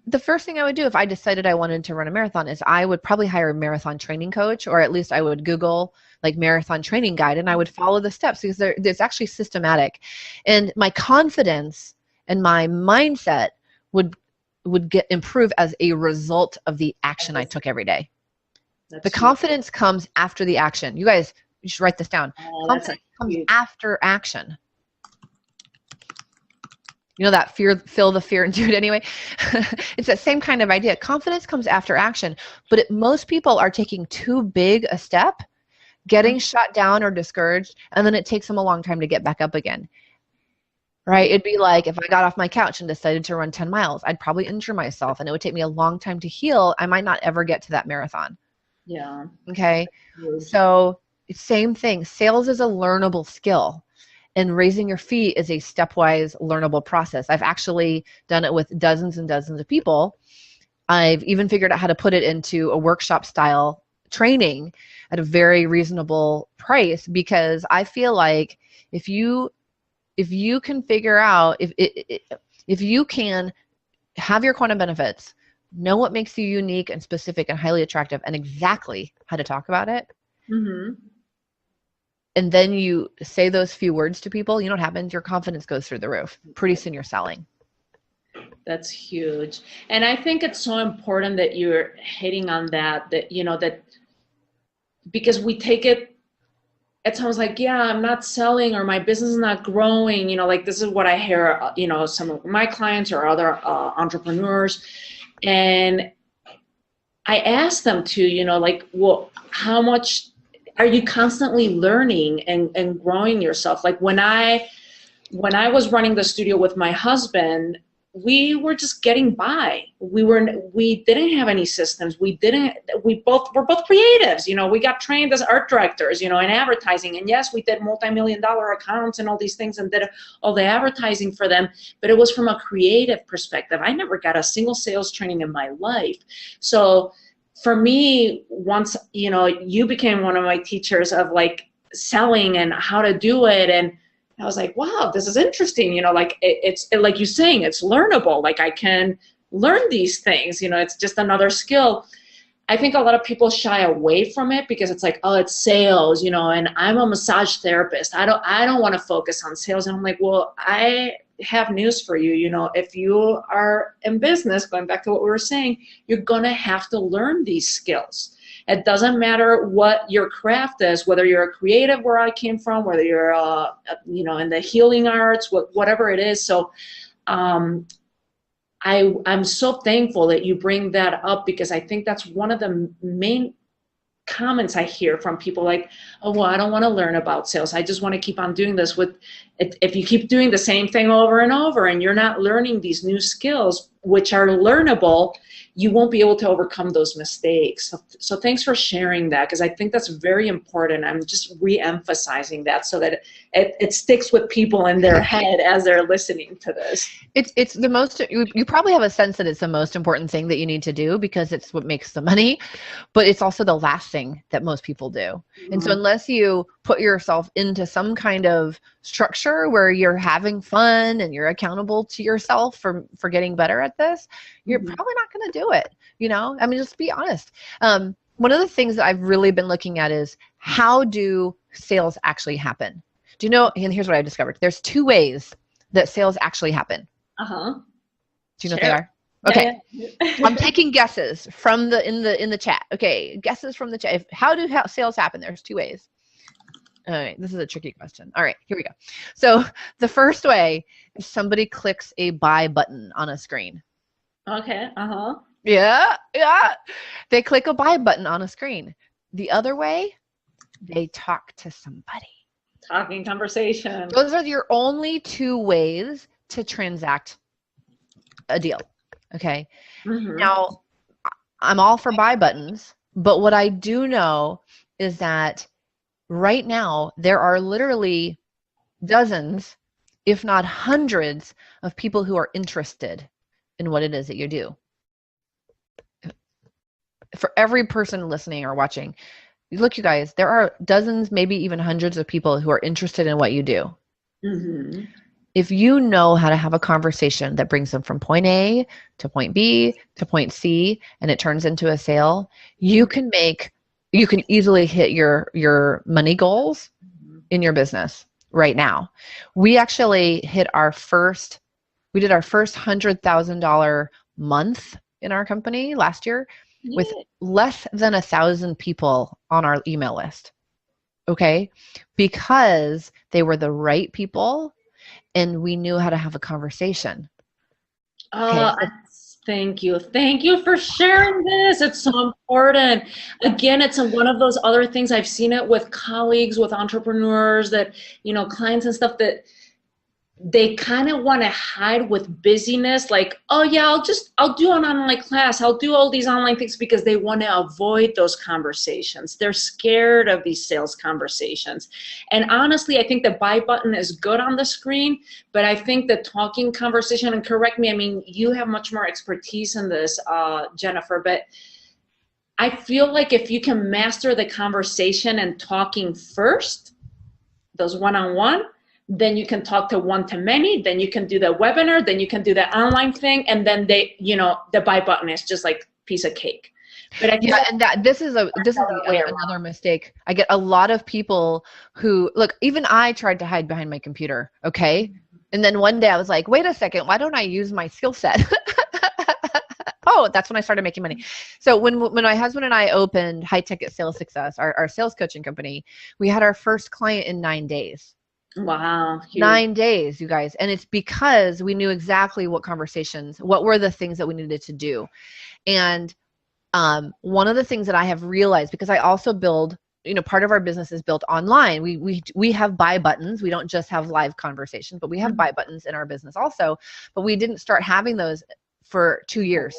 The first thing I would do if I decided I wanted to run a marathon is I would probably hire a marathon training coach, or at least I would Google like marathon training guide, and I would follow the steps because it's actually systematic. And my confidence and my mindset would improve as a result of the action I took every day. The confidence comes after the action. You guys, you should write this down. Confidence comes after action. You know that fear, feel the fear and do it anyway. It's that same kind of idea. Confidence comes after action, but most people are taking too big a step, getting shot down or discouraged, and then it takes them a long time to get back up again. Right? It'd be like if I got off my couch and decided to run 10 miles, I'd probably injure myself and it would take me a long time to heal. I might not ever get to that marathon. Yeah. Okay. So same thing. Sales is a learnable skill, and raising your fee is a stepwise learnable process. I've actually done it with dozens and dozens of people. I've even figured out how to put it into a workshop style training at a very reasonable price, because I feel like if you can figure out, if you can have your quantum benefits, know what makes you unique and specific and highly attractive, and exactly how to talk about it, and then you say those few words to people, you know what happens? Your confidence goes through the roof. Pretty soon you're selling. That's huge. And I think it's so important that you're hitting on that because we take it sounds like, yeah, I'm not selling or my business is not growing. Like this is what I hear, some of my clients or other entrepreneurs. And I ask them to, like, well, how much are you constantly learning and growing yourself? Like when I was running the studio with my husband, we were just getting by. We didn't have any systems. We're both creatives. We got trained as art directors, in advertising. And yes, we did multi-million-dollar accounts and all these things and did all the advertising for them, but it was from a creative perspective. I never got a single sales training in my life. So for me, once, you became one of my teachers of like selling and how to do it, and I was like, wow, this is interesting. Like it's like you're saying, it's learnable. Like I can learn these things. It's just another skill. I think a lot of people shy away from it because it's like, oh, it's sales, and I'm a massage therapist. I don't want to focus on sales. And I'm like, well, I have news for you. If you are in business, going back to what we were saying, you're going to have to learn these skills. It doesn't matter what your craft is, whether you're a creative where I came from, whether you're, in the healing arts, whatever it is. So I'm so thankful that you bring that up, because I think that's one of the main comments I hear from people, like, oh, well, I don't want to learn about sales. I just want to keep on doing this. If you keep doing the same thing over and over and you're not learning these new skills, which are learnable, you won't be able to overcome those mistakes. So thanks for sharing that, because I think that's very important. I'm just re-emphasizing that so that it sticks with people in their head as they're listening to this. It's the most, you probably have a sense that it's the most important thing that you need to do because it's what makes the money, but it's also the last thing that most people do. And so unless you put yourself into some kind of structure where you're having fun and you're accountable to yourself for getting better at this, you're probably not going to do it. I mean, just be honest. One of the things that I've really been looking at is, how do sales actually happen? Do you know, and here's what I discovered. There's 2 ways that sales actually happen. Do you know what they are? Okay. Yeah. I'm taking guesses from in the chat. Okay. Guesses from the chat. How do sales happen? There's 2 ways. All right. This is a tricky question. All right, here we go. So the first way is somebody clicks a buy button on a screen. Okay. Uh-huh. Yeah, yeah. They click a buy button on a screen. The other way, they talk to somebody. Talking conversation. Those are your only two ways to transact a deal. Okay. Mm-hmm. Now, I'm all for buy buttons, but what I do know is that right now there are literally dozens, if not hundreds, of people who are interested in what it is that you do. For every person listening or watching, look, you guys, there are dozens, maybe even hundreds of people who are interested in what you do. Mm-hmm. If you know how to have a conversation that brings them from point A to point B to point C, and it turns into a sale, you can easily hit your money goals in your business right now. We actually we did our first $100,000 month in our company last year with Yeah. less than 1,000 people on our email list. Okay. Because they were the right people and we knew how to have a conversation. Okay. Uh, Thank you. Thank you for sharing this. It's so important. Again, it's one of those other things. I've seen it with colleagues, with entrepreneurs that, clients and stuff, that they kind of want to hide with busyness, like, oh yeah, I'll do an online class, I'll do all these online things, because they want to avoid those conversations. They're scared of these sales conversations. And honestly, I think the buy button is good on the screen, but I think the talking conversation, and correct me, I mean, you have much more expertise in this, Jennifer, but I feel like if you can master the conversation and talking first, those one-on-one, then you can talk to one-to-many, then you can do the webinar, then you can do the online thing, and then the buy button is just like piece of cake. But I Yeah, and this is another mistake. I get a lot of people who look, even I tried to hide behind my computer, okay? And then one day I was like, wait a second, why don't I use my skill set? Oh, that's when I started making money. So when my husband and I opened High Ticket Sales Success, our sales coaching company, we had our first client in 9 days. Wow. Huge. 9 days, you guys. And it's because we knew exactly what were the things that we needed to do. And one of the things that I have realized, because I also build, part of our business is built online. We have buy buttons. We don't just have live conversations, but we have buy buttons in our business also. But we didn't start having those for 2 years.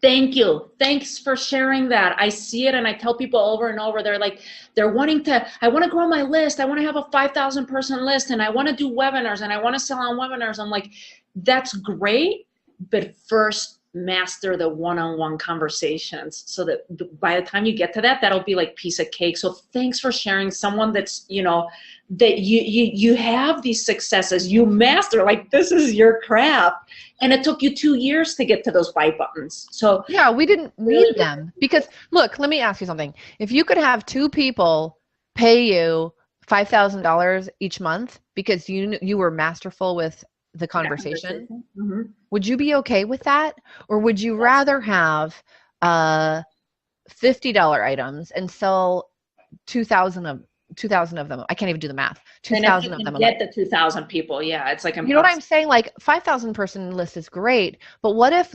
Thank you. Thanks for sharing that. I see it, and I tell people over and over, I want to grow my list. I want to have a 5,000 person list, and I want to do webinars, and I want to sell on webinars. I'm like, that's great, but first master the one-on-one conversations, so that by the time you get to that, that'll be like piece of cake. So thanks for sharing. Someone that's, that you have these successes, you master, like this is your craft. And it took you 2 years to get to those buy buttons. So yeah, we didn't need them, because look, let me ask you something. If you could have 2 people pay you $5,000 each month because you were masterful with the conversation, would you be okay with that? Or would you rather have $50 items and sell 2,000 of them? I can't even do the math. 2,000 of them. Get the 2,000 people. Yeah, it's like impossible. You know what I'm saying? Like 5,000 person list is great, but what if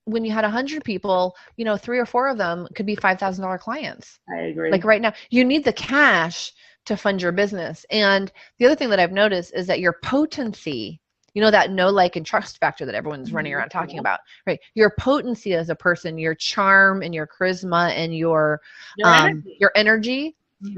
when you had 100 people, 3 or 4 of them could be $5,000 clients? I agree. Like right now, you need the cash to fund your business. And the other thing that I've noticed is that your potency, that know, like, and trust factor that everyone's running around talking about, right? Your potency as a person, your charm and your charisma and your energy.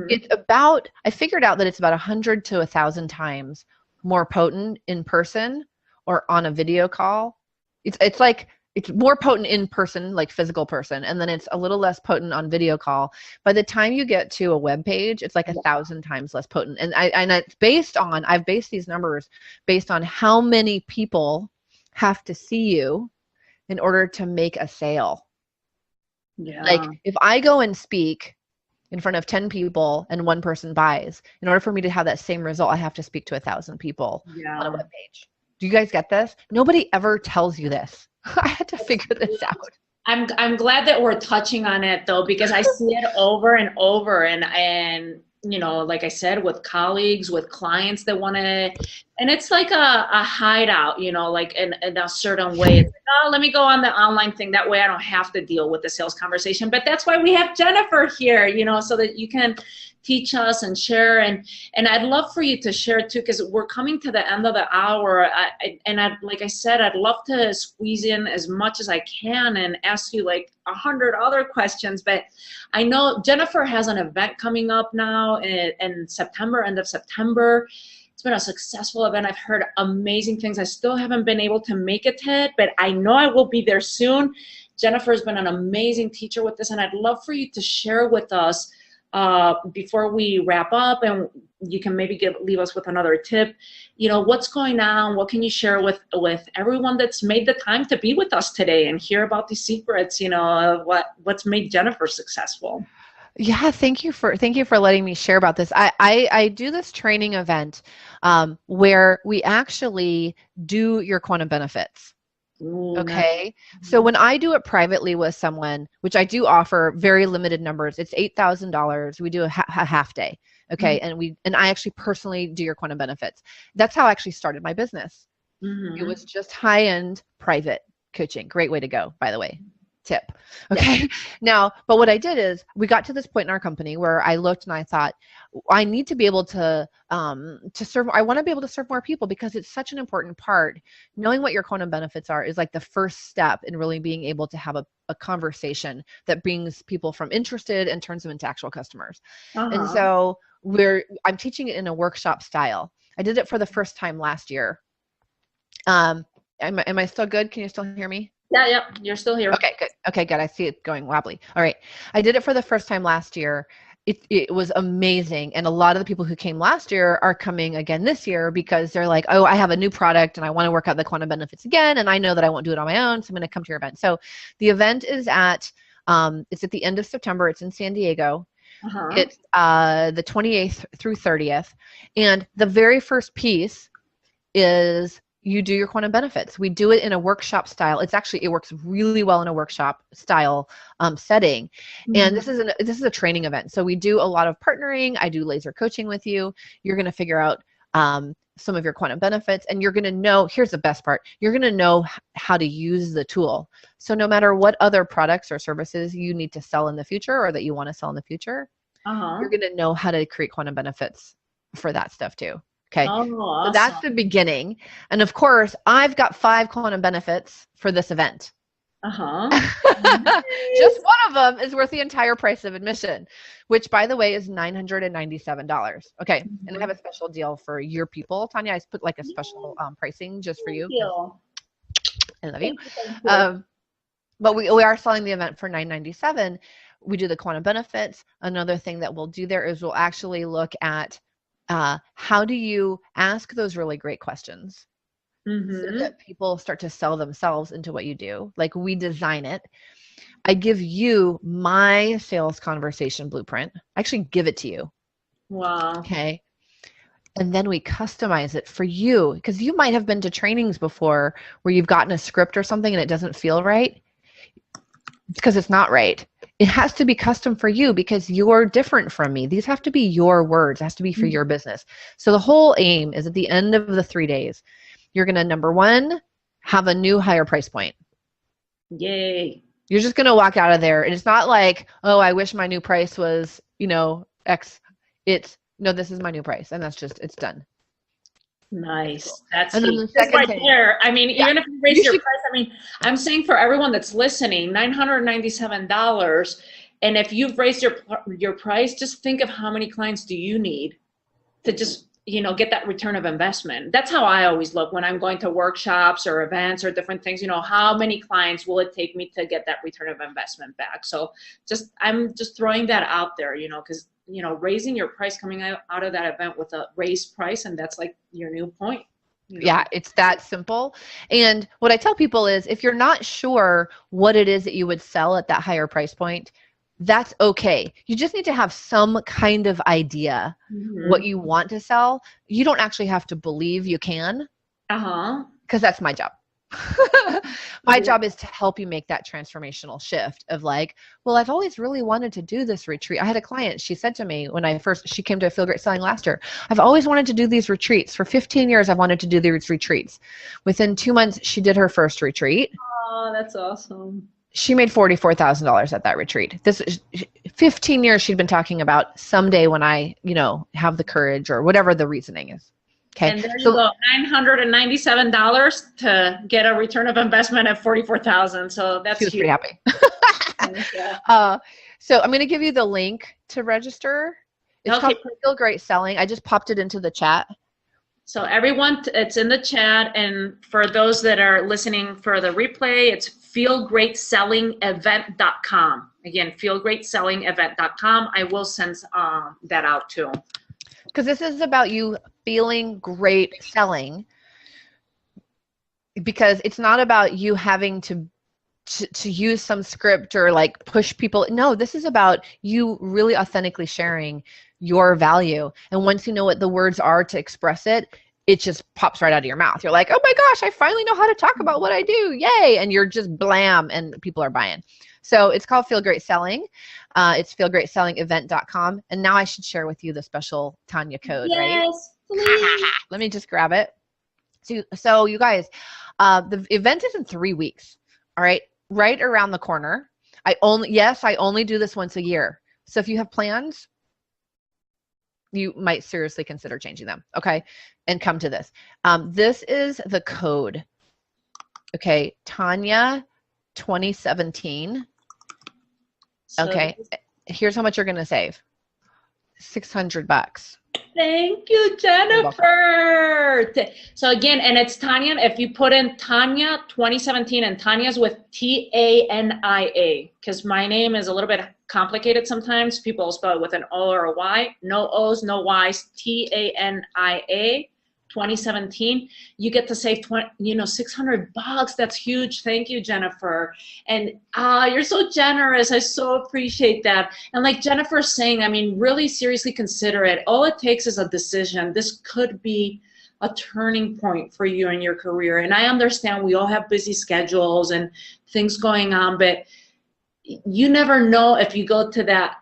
It's about, I figured out that it's about 100 to 1,000 times more potent in person or on a video call. It's like, it's more potent in person, like physical person, and then it's a little less potent on video call. By the time you get to a web page, it's like 1,000 times less potent. And it's I've based these numbers based on how many people have to see you in order to make a sale. Yeah. Like if I go and speak in front of 10 people and 1 person buys, in order for me to have that same result, I have to speak to 1,000 people on a web page. Do you guys get this? Nobody ever tells you this. I had to figure this out. I'm glad that we're touching on it though, because I see it over and over, and like I said, with colleagues, with clients that want to, And it's like a hideout, like in a certain way. It's like, oh, let me go on the online thing. That way I don't have to deal with the sales conversation. But that's why we have Jennifer here, so that you can teach us and share. And I'd love for you to share too, because we're coming to the end of the hour. Like I said, I'd love to squeeze in as much as I can and ask you like 100 other questions. But I know Jennifer has an event coming up now in September, end of September. It's been a successful event. I've heard amazing things. I still haven't been able to make it to it, but I know I will be there soon. Jennifer's been an amazing teacher with this, and I'd love for you to share with us before we wrap up, and you can maybe leave us with another tip. What's going on? What can you share with everyone that's made the time to be with us today and hear about these secrets? Of what's made Jennifer successful. Yeah, thank you for letting me share about this. I do this training event where we actually do your quantum benefits. Ooh, okay. nice. So when I do it privately with someone, which I do offer very limited numbers, it's $8,000. We do a half day. Okay. Mm-hmm. And I actually personally do your quantum benefits. That's how I actually started my business. Mm-hmm. It was just high-end private coaching. Great way to go, by the way. Tip. Okay. Yeah. Now, but what I did is we got to this point in our company where I looked and I thought, I need to be able to serve. I want to be able to serve more people because it's such an important part. Knowing what your quantum benefits are is like the first step in really being able to have a conversation that brings people from interested and turns them into actual customers. And so I'm teaching it in a workshop style. I did it for the first time last year. Am I still good? Can you still hear me? Yeah, you're still here. Okay, good. I see it going wobbly. All right. I did it for the first time last year. It was amazing. And a lot of the people who came last year are coming again this year because they're like, oh, I have a new product and I want to work out the quantum benefits again. And I know that I won't do it on my own. So I'm going to come to your event. So the event is it's at the end of September. It's in San Diego. It's the 28th through 30th. And the very first piece is you do your quantum benefits. We do it in a workshop style. It works really well in a workshop style setting. Mm-hmm. And this is a training event. So we do a lot of partnering. I do laser coaching with you. You're going to figure out some of your quantum benefits, and you're going to know, here's the best part, you're going to know how to use the tool. So no matter what other products or services you need to sell in the future or that you want to sell in the future, you're going to know how to create quantum benefits for that stuff too. Okay. Oh, awesome. So that's the beginning. And of course, I've got 5 quantum benefits for this event. Just one of them is worth the entire price of admission, which by the way is $997. Okay. Mm-hmm. And I have a special deal for your people. Tanya, I put like a special pricing just for you. I love you. But we are selling the event for $997. We do the quantum benefits. Another thing that we'll do there is we'll actually look at how do you ask those really great questions so that people start to sell themselves into what you do? Like we design it. I give you my sales conversation blueprint. I actually give it to you. Wow. Okay. And then we customize it for you because you might have been to trainings before where you've gotten a script or something and it doesn't feel right. It's because it's not right. It has to be custom for you because you're different from me. These have to be your words. It has to be for your business. So the whole aim is at the end of the 3 days, you're going to, number one, have a new higher price point. Yay. You're just going to walk out of there. And it's not like, oh, I wish my new price was, X. It's, no, this is my new price. And it's done. Nice. That's right there. I mean, even if you raise your price, I mean, I'm saying for everyone that's listening, $997. And if you've raised your price, just think of how many clients do you need to just, get that return of investment. That's how I always look when I'm going to workshops or events or different things, how many clients will it take me to get that return of investment back? So I'm just throwing that out there, because raising your price coming out of that event with a raised price, and that's like your new point. Yeah, it's that simple. And what I tell people is if you're not sure what it is that you would sell at that higher price point, that's okay. You just need to have some kind of idea what you want to sell. You don't actually have to believe you can. Because that's my job. My job is to help you make that transformational shift of like, well, I've always really wanted to do this retreat. I had a client, she said to me when she came to Feel Great Selling last year, I've always wanted to do these retreats. For 15 years, I've wanted to do these retreats. Within 2 months, she did her first retreat. Oh, that's awesome. She made $44,000 at that retreat. This is 15 years she'd been talking about someday when I, have the courage or whatever the reasoning is. Okay. And there you go, $997 to get a return of investment at $44,000. So that's she was huge. pretty happy. So I'm going to give you the link to register. It's called Feel Great Selling. I just popped it into the chat. So everyone, it's in the chat. And for those that are listening for the replay, it's feelgreatselling.event.com. Again, feelgreatselling.event.com. I will send that out too. Because this is about you feeling great selling, because it's not about you having to use some script or like push people. No, this is about you really authentically sharing your value. And once you know what the words are to express it, it just pops right out of your mouth. You're like, oh my gosh, I finally know how to talk about what I do. Yay. And you're just blam and people are buying. So it's called Feel Great Selling. It's feelgreatselling.event.com. And now I should share with you the special Tania code, right? Yes, please. Let me just grab it. So you guys, the event is in 3 weeks. All right. Right around the corner. I only do this once a year. So if you have plans, you might seriously consider changing them. Okay. And come to this. This is the code. Okay. Tania 2017. Okay. Here's how much you're going to save. $600. Thank you, Jennifer. So again, and it's Tania. If you put in Tania 2017, and Tania's with Tania, because my name is a little bit complicated sometimes. People spell it with an O or a Y. No O's, no Y's. Tania 2017. You get to save $600. That's huge. Thank you, Jennifer. And you're so generous. I so appreciate that. And like Jennifer's saying, I mean, really seriously consider it. All it takes is a decision. This could be a turning point for you in your career. And I understand we all have busy schedules and things going on, but you never know if you go to that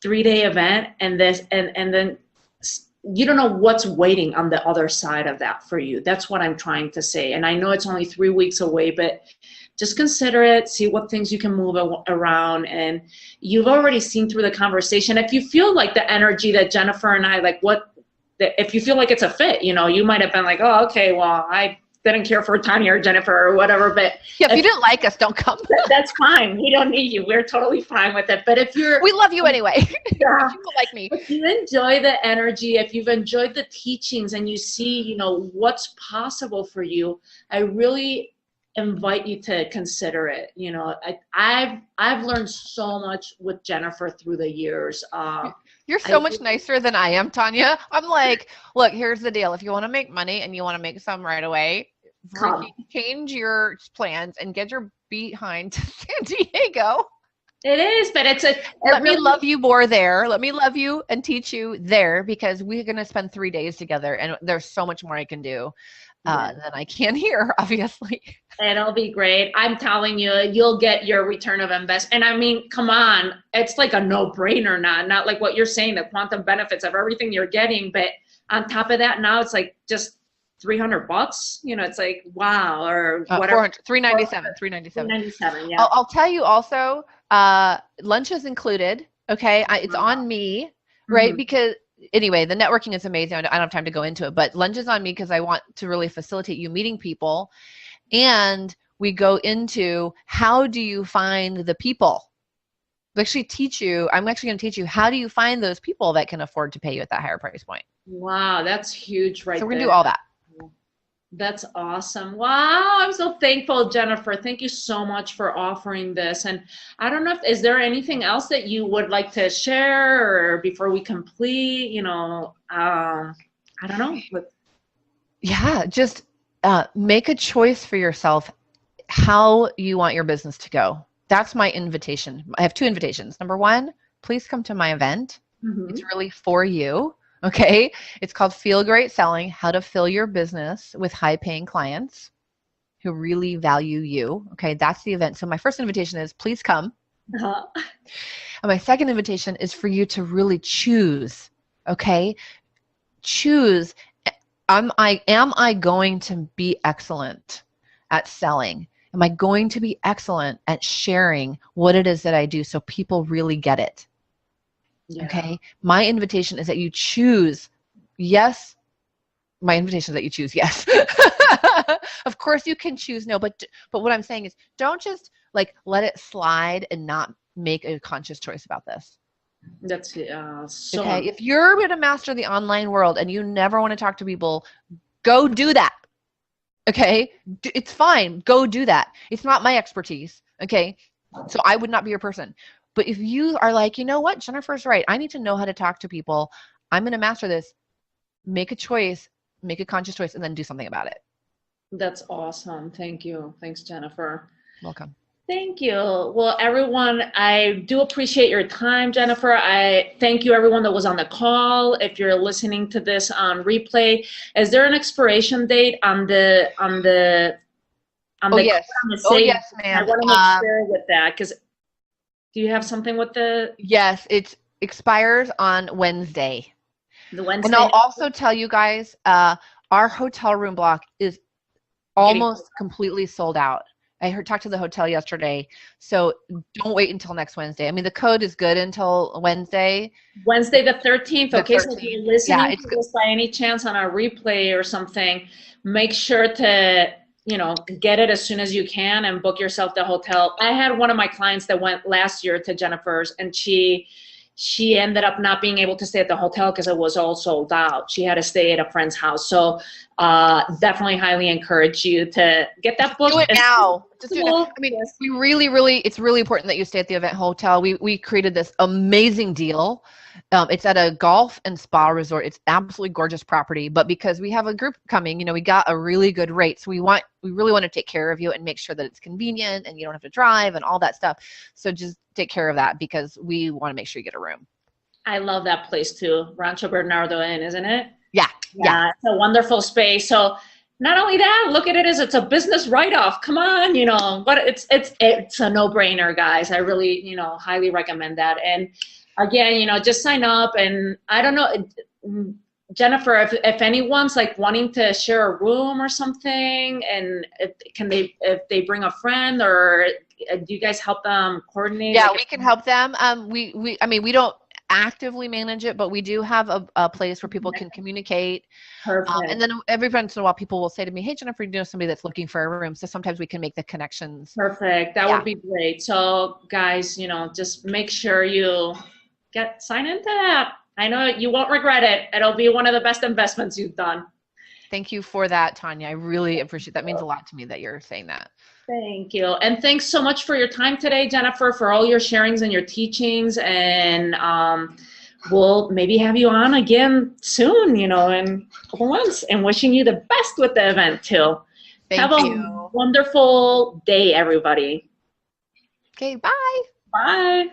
3-day event and then you don't know what's waiting on the other side of that for you. That's what I'm trying to say. And I know it's only 3 weeks away, but just consider it, see what things you can move around. And you've already seen through the conversation. If you feel like the energy that Jennifer and I, if you feel like it's a fit, you might have been like, oh, okay, well, I didn't care for Tania or Jennifer or whatever, but if you didn't like us, don't come. That's fine. We don't need you. We're totally fine with it. But we love you anyway. Yeah. If you don't like me. If you enjoy the energy, if you've enjoyed the teachings and you see, what's possible for you, I really invite you to consider it. I've learned so much with Jennifer through the years. You're so much nicer than I am, Tania. I'm like, look, here's the deal. If you want to make money and you want to make some right away, change your plans and get your behind to San Diego. It is, but let me love you more there. Let me love you and teach you there, because we're going to spend 3 days together and there's so much more I can do than I can here, obviously. It'll be great. I'm telling you, you'll get your return of investment. And I mean, come on, it's like a no-brainer now, not like what you're saying, the quantum benefits of everything you're getting. But on top of that, now it's like just $300. It's like, wow, or whatever. $397. Yeah. I'll tell you also, lunch is included. Okay. It's on me, right? Mm-hmm. Because anyway, the networking is amazing. I don't have time to go into it, but lunch is on me because I want to really facilitate you meeting people. And we go into, how do you find the people? I'm actually going to teach you, how do you find those people that can afford to pay you at that higher price point? Wow, that's huge, right? So we're going to do all that. That's awesome. Wow, I'm so thankful, Jennifer. Thank you so much for offering this. And I don't know, is there anything else that you would like to share, or before we complete, I don't know. Yeah, just make a choice for yourself how you want your business to go. That's my invitation. I have 2 invitations. Number 1, please come to my event. Mm-hmm. It's really for you. Okay. It's called Feel Great Selling, How to Fill Your Business with High Paying Clients. who really value you. Okay, that's the event. So my first invitation is please come. Uh-huh. And my second invitation is for you to really choose. Okay, choose. Am I going to be excellent at selling? Am I going to be excellent at sharing what it is that I do so people really get it? Yeah. Okay. My invitation is that you choose yes. My invitation is that you choose yes. Of course you can choose no, but what I'm saying is don't just like let it slide and not make a conscious choice about this. That's so okay. If you're going to master the online world and you never want to talk to people, go do that. Okay. It's fine. Go do that. It's not my expertise. Okay. So I would not be your person. But if you are like, you know what, Jennifer's right. I need to know how to talk to people. I'm going to master this. Make a choice, make a conscious choice, and then do something about it. That's awesome. Thank you. Thanks, Jennifer. Welcome. Thank you. Well, everyone, I do appreciate your time, Jennifer. I thank you, everyone that was on the call. If you're listening to this on replay, is there an expiration date on the yes. On the yes, ma'am. I want to make sure with that because do you have something with the? Yes, it expires on Wednesday. The Wednesday. And I'll also tell you guys, our hotel room block is almost completely sold out. I talked to the hotel yesterday, so don't wait until next Wednesday. I mean, the code is good until Wednesday. Wednesday the 13th. Okay, 13th. So if you're listening to this by any chance on a replay or something, make sure to get it as soon as you can and book yourself the hotel. I had one of my clients that went last year to Jennifer's, and she ended up not being able to stay at the hotel because it was all sold out. She had to stay at a friend's house. So definitely highly encourage you to get that book. Do it now. Just do it now. I mean, we really, it's really important that you stay at the event hotel. We created this amazing deal. It's at a golf and spa resort. It's absolutely gorgeous property. But because we have a group coming, we got a really good rate. So we really want to take care of you and make sure that it's convenient and you don't have to drive and all that stuff. So just take care of that because we want to make sure you get a room. I love that place too. Rancho Bernardo Inn, isn't it? Yeah. It's a wonderful space. So not only that, look at it as it's a business write-off. Come on, but it's a no-brainer, guys. I really, highly recommend that. And again, just sign up. And I don't know, Jennifer, if anyone's like wanting to share a room or something, and if they bring a friend, or do you guys help them coordinate? Yeah, we can help them. We don't actively manage it, but we do have a place where people can communicate. Perfect. And then every once in a while, people will say to me, "Hey, Jennifer, you know somebody that's looking for a room?" So sometimes we can make the connections. Perfect. That would be great. So guys, just make sure you sign into that. I know you won't regret it. It'll be one of the best investments you've done. Thank you for that, Tanya. I really appreciate that. It means a lot to me that you're saying that. Thank you. And thanks so much for your time today, Jennifer, for all your sharings and your teachings. And we'll maybe have you on again soon, in a couple months. And wishing you the best with the event too. Have a wonderful day, everybody. Okay, bye. Bye.